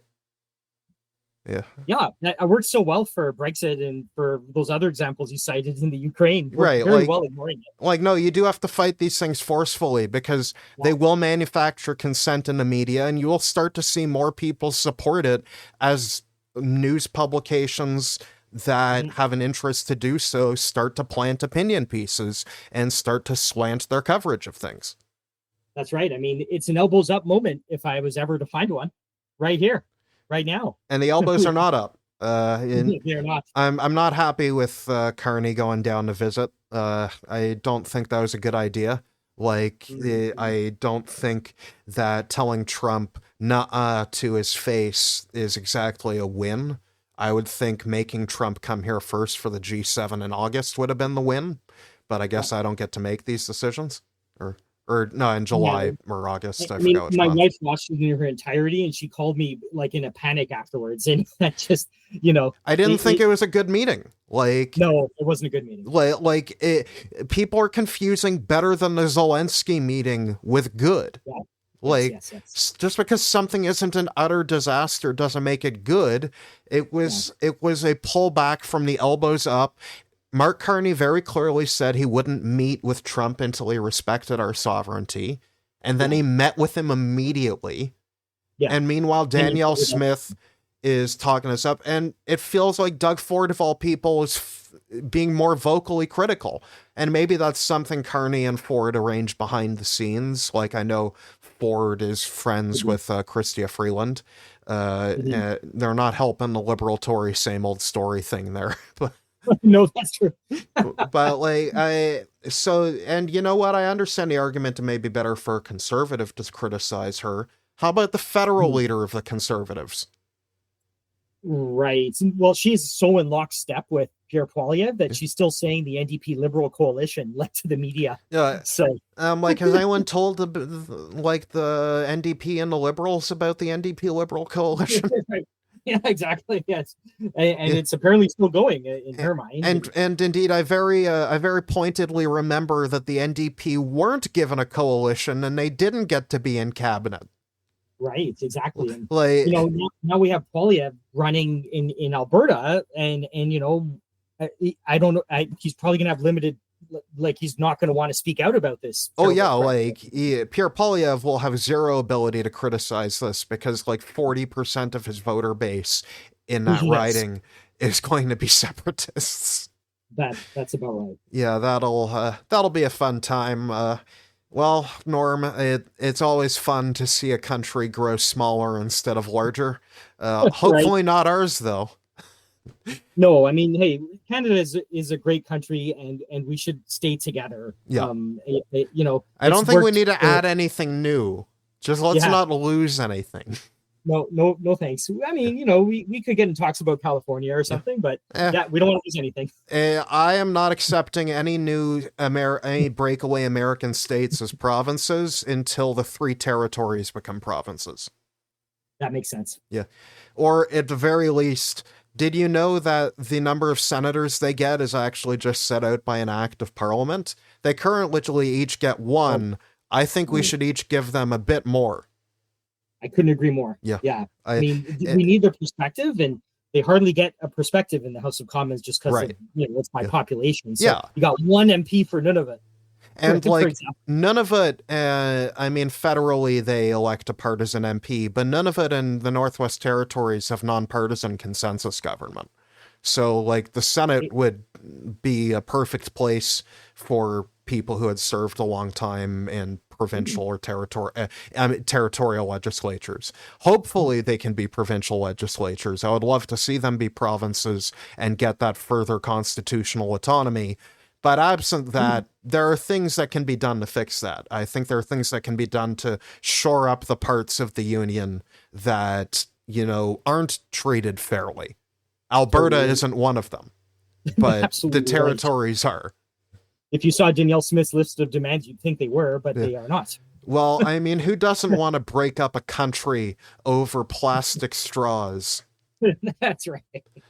Yeah, it worked so well for Brexit and for those other examples you cited in the Ukraine. Right, very well ignoring it. No, you do have to fight these things forcefully, because they will manufacture consent in the media, and you will start to see more people support it as news publications that have an interest to do so start to plant opinion pieces and start to slant their coverage of things. That's right. I mean, it's an elbows up moment if I was ever to find one, right here. Right now, and the elbows are not up. They're not. I'm not happy with Carney going down to visit. I don't think that was a good idea. I don't think that telling Trump "nuh-uh" to his face is exactly a win. I would think making Trump come here first for the G7 in August would have been the win, but I guess I don't get to make these decisions. Or no, in July or August. I forgot which my month. wife watched it in her entirety, and she called me in a panic afterwards. And that just, I didn't think it was a good meeting. No, it wasn't a good meeting. People are confusing better than the Zelensky meeting with good. Yeah. Yes. Just because something isn't an utter disaster doesn't make it good. It was a pullback from the elbows up. Mark Carney very clearly said he wouldn't meet with Trump until he respected our sovereignty. And then he met with him immediately. Yeah. And meanwhile, Danielle Smith is talking us up. And it feels like Doug Ford, of all people, is being more vocally critical. And maybe that's something Carney and Ford arranged behind the scenes. Like, I know Ford is friends with Chrystia Freeland. They're not helping the liberal Tory same old story thing there. But no, that's true. but like, and you know what? I understand the argument it may be better for a conservative to criticize her. How about the federal leader of the Conservatives? Right. Well, she's so in lockstep with Pierre Poilievre that she's still saying the NDP Liberal coalition led to the media. So, like, has anyone told the NDP and the Liberals about the NDP Liberal coalition? Right. Yeah, exactly. Yes, and it's apparently still going in her mind. And indeed, I very pointedly remember that the NDP weren't given a coalition and they didn't get to be in cabinet. Right, exactly. And, like, now we have Poilievre running in Alberta, and I don't know. He's probably gonna have limited. Like, he's not going to want to speak out about this. Oh yeah, Pierre Poilievre will have zero ability to criticize this because 40% of his voter base in that riding is going to be separatists. That's about right. Yeah, that'll be a fun time. Well, Norm, it's always fun to see a country grow smaller instead of larger. Hopefully right. Not ours, though. No, I mean, hey, Canada is a great country, and we should stay together. Yeah. I don't think we need to add anything new. Just let's not lose anything. No, thanks. I mean, we could get in talks about California or something, but we don't want to lose anything. I am not accepting any new any breakaway American states as provinces until the 3 territories become provinces. That makes sense. Yeah. Or at the very least, did you know that the number of senators they get is actually just set out by an act of parliament? They currently each get 1. I think we should each give them a bit more. I couldn't agree more. Yeah. I mean, we need their perspective, and they hardly get a perspective in the House of Commons just because of it's by population. So you got 1 MP for none of it. And none of it, I mean, federally they elect a partisan MP, but none of it in the Northwest Territories have nonpartisan consensus government. So the Senate would be a perfect place for people who had served a long time in provincial or territorial legislatures. Hopefully they can be provincial legislatures. I would love to see them be provinces and get that further constitutional autonomy. But absent that, there are things that can be done to fix that. I think there are things that can be done to shore up the parts of the union that, aren't treated fairly. Alberta isn't one of them, but the territories are. If you saw Danielle Smith's list of demands, you'd think they were, but they are not. Well, I mean, who doesn't want to break up a country over plastic straws? That's right.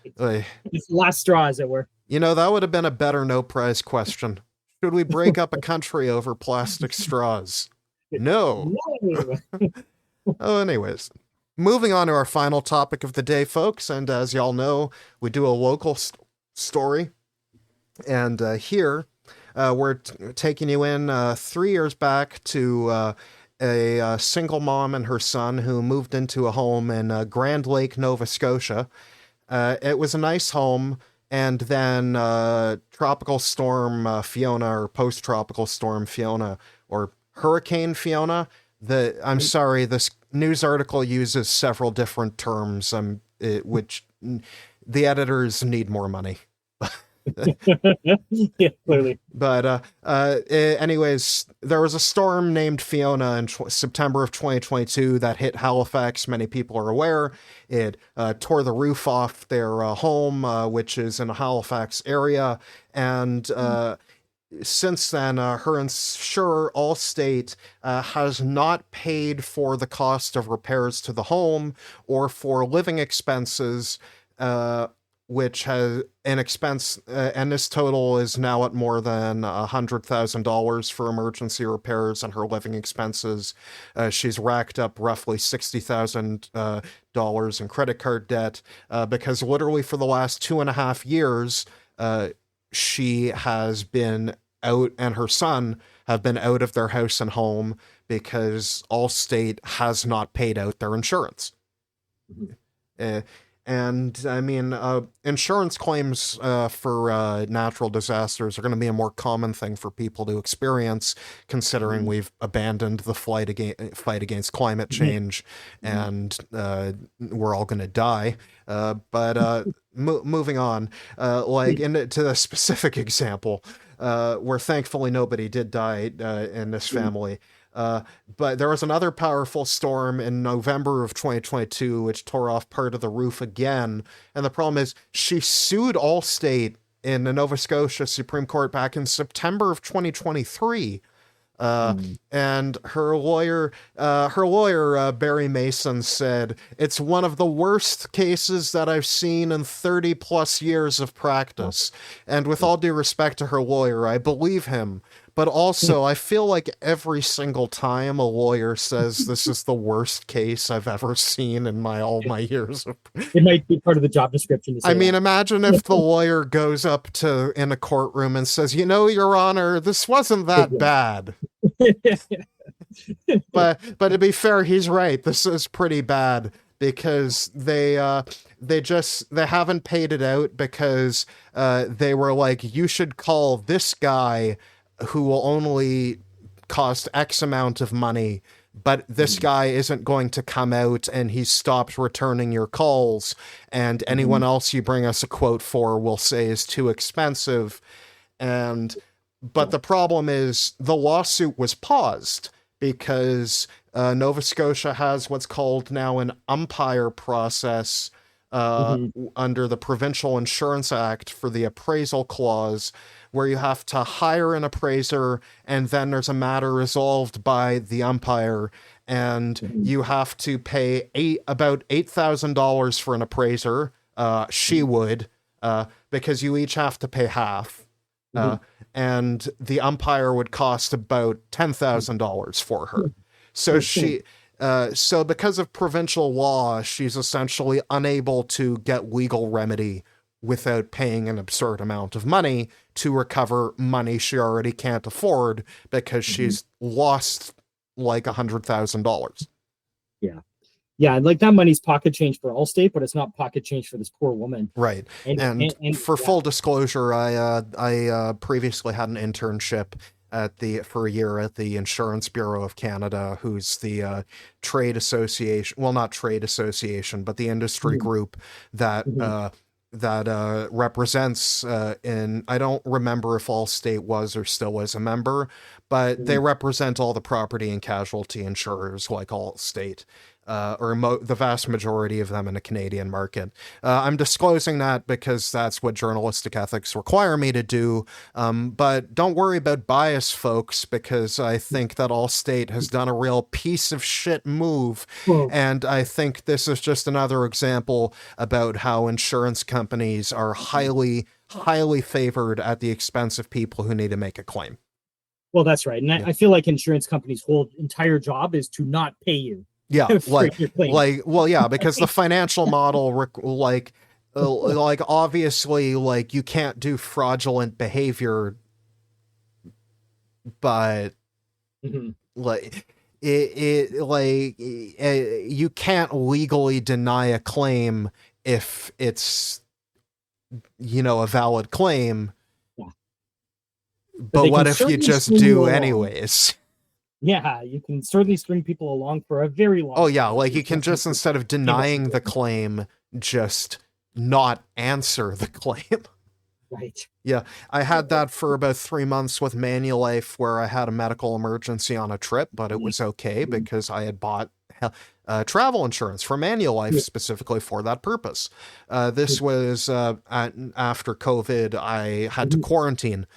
It's the last straw, as it were. That would have been a better no prize question. Should we break up a country over plastic straws? No. Oh, anyways. Moving on to our final topic of the day, folks. And as y'all know, we do a local story. And here, we're taking you in 3 years back to a single mom and her son who moved into a home in Grand Lake, Nova Scotia. It was a nice home. And then Tropical Storm Fiona, or Post-Tropical Storm Fiona, or Hurricane Fiona. I'm sorry, this news article uses several different terms, which the editors need more money. Yeah, clearly. But anyways, there was a storm named Fiona in September of 2022 that hit Halifax. Many people are aware. It tore the roof off their home, which is in the Halifax area. And since then, her insurer, Allstate, has not paid for the cost of repairs to the home or for living expenses, which has an expense, and this total is now at more than $100,000 for emergency repairs and her living expenses. She's racked up roughly $60,000 in credit card debt because literally for the last 2.5 years, she has been out, and her son have been out of their house and home because Allstate has not paid out their insurance. Uh, and I mean, insurance claims for natural disasters are going to be a more common thing for people to experience, considering we've abandoned the fight against climate change, and we're all going to die. But moving on, like into the specific example, where thankfully nobody did die in this family. But there was another powerful storm in November of 2022, which tore off part of the roof again. And the problem is she sued Allstate in the Nova Scotia Supreme Court back in September of 2023. And her lawyer, Barry Mason, said, "It's one of the worst cases that I've seen in 30 plus years of practice." And with all due respect to her lawyer, I believe him. But also, I feel like every single time a lawyer says this is the worst case I've ever seen in all my years of... It might be part of the job description to say I mean, imagine if the lawyer goes up in a courtroom and says, Your Honor, this wasn't that bad. But to be fair, he's right. This is pretty bad because they haven't paid it out because they were like, you should call this guy who will only cost X amount of money, but this guy isn't going to come out and he's stopped returning your calls, and anyone else you bring us a quote for will say is too expensive. But the problem is the lawsuit was paused because Nova Scotia has what's called now an umpire process under the Provincial Insurance Act for the appraisal clause, where you have to hire an appraiser and then there's a matter resolved by the umpire, and you have to pay about $8,000 for an appraiser. She would, because you each have to pay half. And the umpire would cost about $10,000 for her. So so because of provincial law, she's essentially unable to get legal remedy without paying an absurd amount of money to recover money she already can't afford because she's lost like $100,000. Yeah. Yeah, like that money's pocket change for Allstate, but it's not pocket change for this poor woman. Right. And for full disclosure, I previously had an internship for a year at the Insurance Bureau of Canada, who's the trade association, well, not trade association, but the industry group that represents I don't remember if Allstate was or still is a member, but they represent all the property and casualty insurers like Allstate. Or the vast majority of them in the Canadian market. I'm disclosing that because that's what journalistic ethics require me to do. But don't worry about bias, folks, because I think that Allstate has done a real piece of shit move. And I think this is just another example about how insurance companies are highly, highly favored at the expense of people who need to make a claim. Well, that's right. And I feel like insurance companies' whole entire job is to not pay you. Yeah, because the financial model, like obviously, like you can't do fraudulent behavior, but like you can't legally deny a claim if it's a valid claim. Yeah. But what if you just do anyways? Yeah, you can certainly string people along for a very long time. Oh, yeah, like you can just, instead of denying the claim, just not answer the claim. Right. Yeah, I had that for about 3 months with Manulife, where I had a medical emergency on a trip, but it was okay because I had bought travel insurance from Manulife specifically for that purpose. This was after COVID. I had to quarantine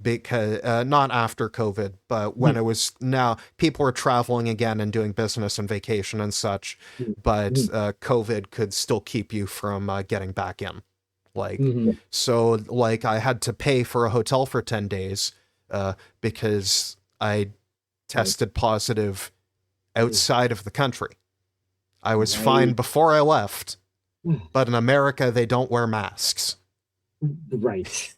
because not after COVID, but when it was now people were traveling again and doing business and vacation and such, but COVID could still keep you from getting back in. So I had to pay for a hotel for 10 days because I tested positive outside of the country. I was fine before I left, but in America, they don't wear masks. Right.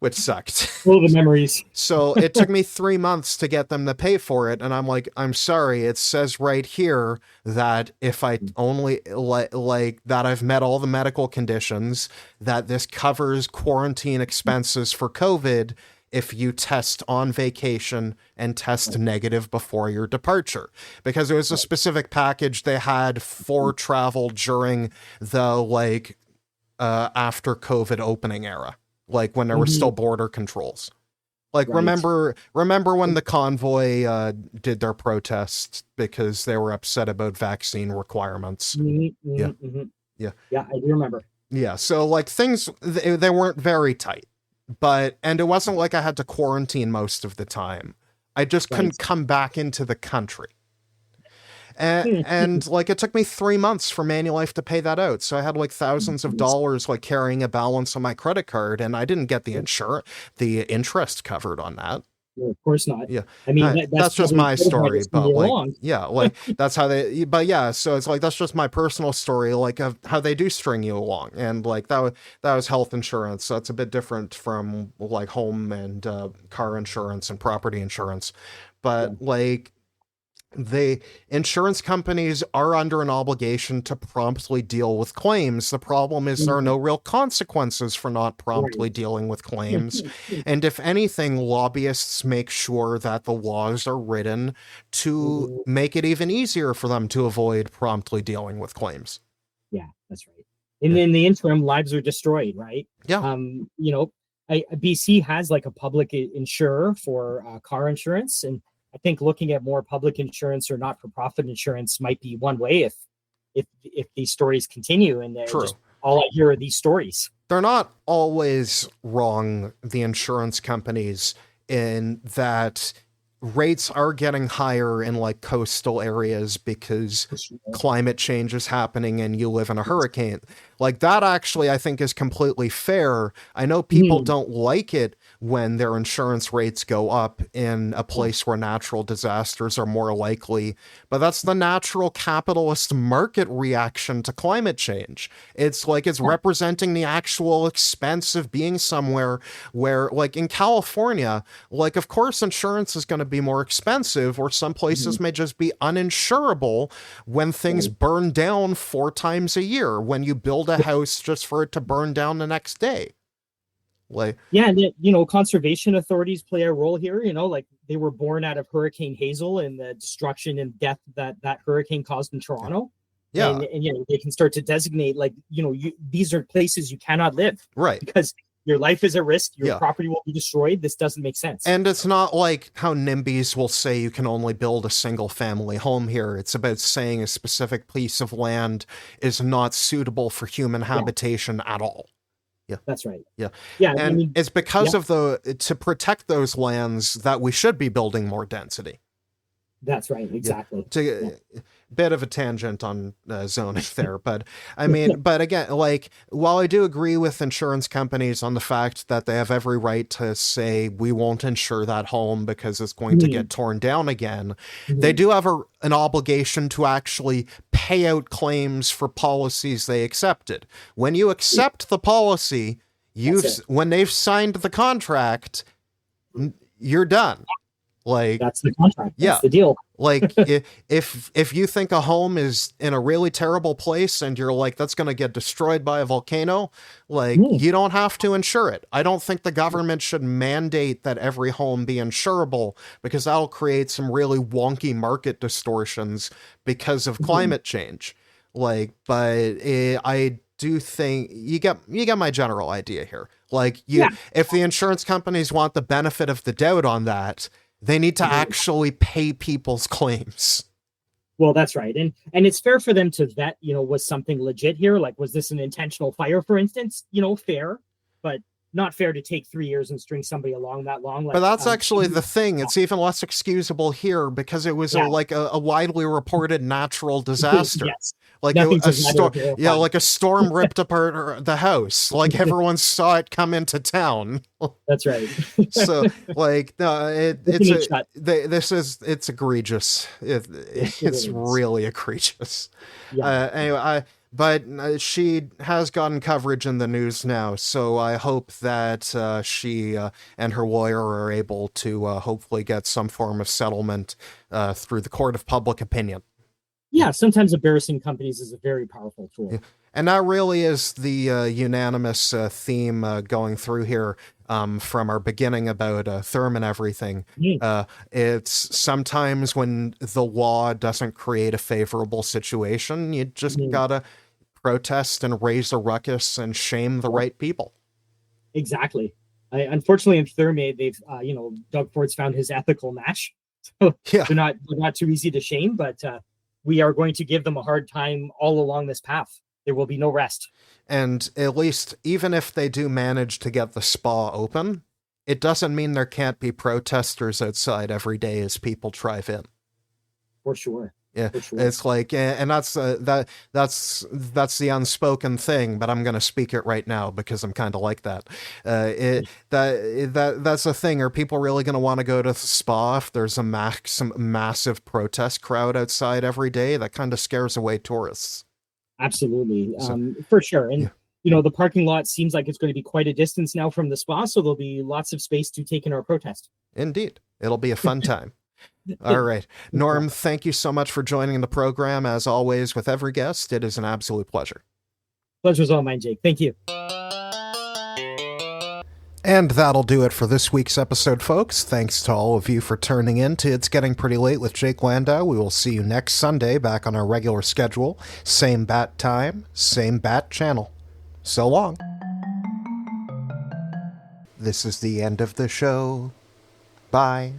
which sucked. All the memories. So it took me 3 months to get them to pay for it. And I'm like, I'm sorry. It says right here that if I only like that I've met all the medical conditions, that this covers quarantine expenses for COVID if you test on vacation and test negative before your departure, because it was a specific package they had for travel during the after COVID opening era, like when there were still border controls. Like, remember when the convoy did their protest because they were upset about vaccine requirements? Yeah, I do remember. Yeah, so like things they weren't very tight. And it wasn't like I had to quarantine most of the time. I just couldn't come back into the country. And like it took me 3 months for Manulife to pay that out. So I had like thousands of dollars like carrying a balance on my credit card, and I didn't get the interest covered on that. Well, of course not. Yeah. I mean, that's just my story, but like, yeah, like that's how but yeah, so it's like, that's just my personal story, like of how they do string you along. And like that was health insurance. So it's a bit different from like home and car insurance and property insurance. But like, the insurance companies are under an obligation to promptly deal with claims. The problem is there are no real consequences for not promptly dealing with claims. And if anything, lobbyists make sure that the laws are written to make it even easier for them to avoid promptly dealing with claims. Yeah, that's right. And in the interim, lives are destroyed, right? Yeah. BC has like a public insurer for car insurance, and I think looking at more public insurance or not-for-profit insurance might be one way if these stories continue. And just all I hear are these stories. They're not always wrong, the insurance companies, in that rates are getting higher in like coastal areas because climate change is happening and you live in a hurricane. Like that actually, I think, is completely fair. I know people don't like it when their insurance rates go up in a place where natural disasters are more likely, but that's the natural capitalist market reaction to climate change. It's like, it's representing the actual expense of being somewhere where, like in California, like of course insurance is going to be more expensive, or some places may just be uninsurable when things burn down 4 times a year, when you build a house just for it to burn down the next day. Like, yeah, and conservation authorities play a role here. Like they were born out of Hurricane Hazel and the destruction and death that hurricane caused in Toronto. Yeah, and they can start to designate like these are places you cannot live, right? Because your life is at risk, your property will be destroyed. This doesn't make sense. And it's not like how NIMBYs will say you can only build a single family home here. It's about saying a specific piece of land is not suitable for human habitation at all. Yeah, that's right. Yeah. And it's because of to protect those lands that we should be building more density. That's right. Exactly. Bit of a tangent on zoning there, but I mean, but again, like, while I do agree with insurance companies on the fact that they have every right to say we won't insure that home because it's going to get torn down again, they do have an obligation to actually pay out claims for policies they accepted. When you accept the policy, when they've signed the contract, you're done. Like, that's the contract. That's the deal. Like if you think a home is in a really terrible place and you're like, that's going to get destroyed by a volcano, like you don't have to insure it. I don't think the government should mandate that every home be insurable, because that'll create some really wonky market distortions because of climate change. Like, but I do think you get my general idea here. Like, if the insurance companies want the benefit of the doubt on that, they need to actually pay people's claims. Well, that's right. And it's fair for them to vet, was something legit here? Like, was this an intentional fire, for instance? Fair, but not fair to take 3 years and string somebody along that long. Like, but that's actually the thing. It's even less excusable here because it was a widely reported natural disaster. Yes. Like a storm, like a storm ripped apart the house. Like everyone saw it come into town. That's right. So, like, no, it's egregious. It's really egregious. Yeah. Anyway, But she has gotten coverage in the news now, so I hope that she and her lawyer are able to hopefully get some form of settlement through the court of public opinion. Yeah, sometimes embarrassing companies is a very powerful tool. Yeah. And that really is the unanimous theme going through here from our beginning about Therm and everything. It's sometimes when the law doesn't create a favorable situation, you just gotta protest and raise a ruckus and shame the right people. Exactly. Unfortunately, in Therm, they've Doug Ford's found his ethical match, so Yeah. they're not too easy to shame, but we are going to give them a hard time all along this path. There will be no rest. And at least, even if they do manage to get the spa open, it doesn't mean there can't be protesters outside every day as people drive in. For sure. Yeah, For sure. it's like, and that's the unspoken thing, but I'm going to speak it right now because I'm kind of like that. That's a thing. Are people really going to want to go to the spa if there's a massive protest crowd outside every day? That kind of scares away tourists. Absolutely, for sure. And the parking lot seems like it's going to be quite a distance now from the spa, so there'll be lots of space to take in our protest. Indeed, it'll be a fun time. All right, Norm, thank you so much for joining the program. As always, with every guest, it is an absolute pleasure. Pleasure's all mine, Jake. Thank you. And that'll do it for this week's episode, folks. Thanks to all of you for turning in to It's Getting Pretty Late with Jake Landau. We will see you next Sunday back on our regular schedule. Same bat time, same bat channel. So long. This is the end of the show. Bye.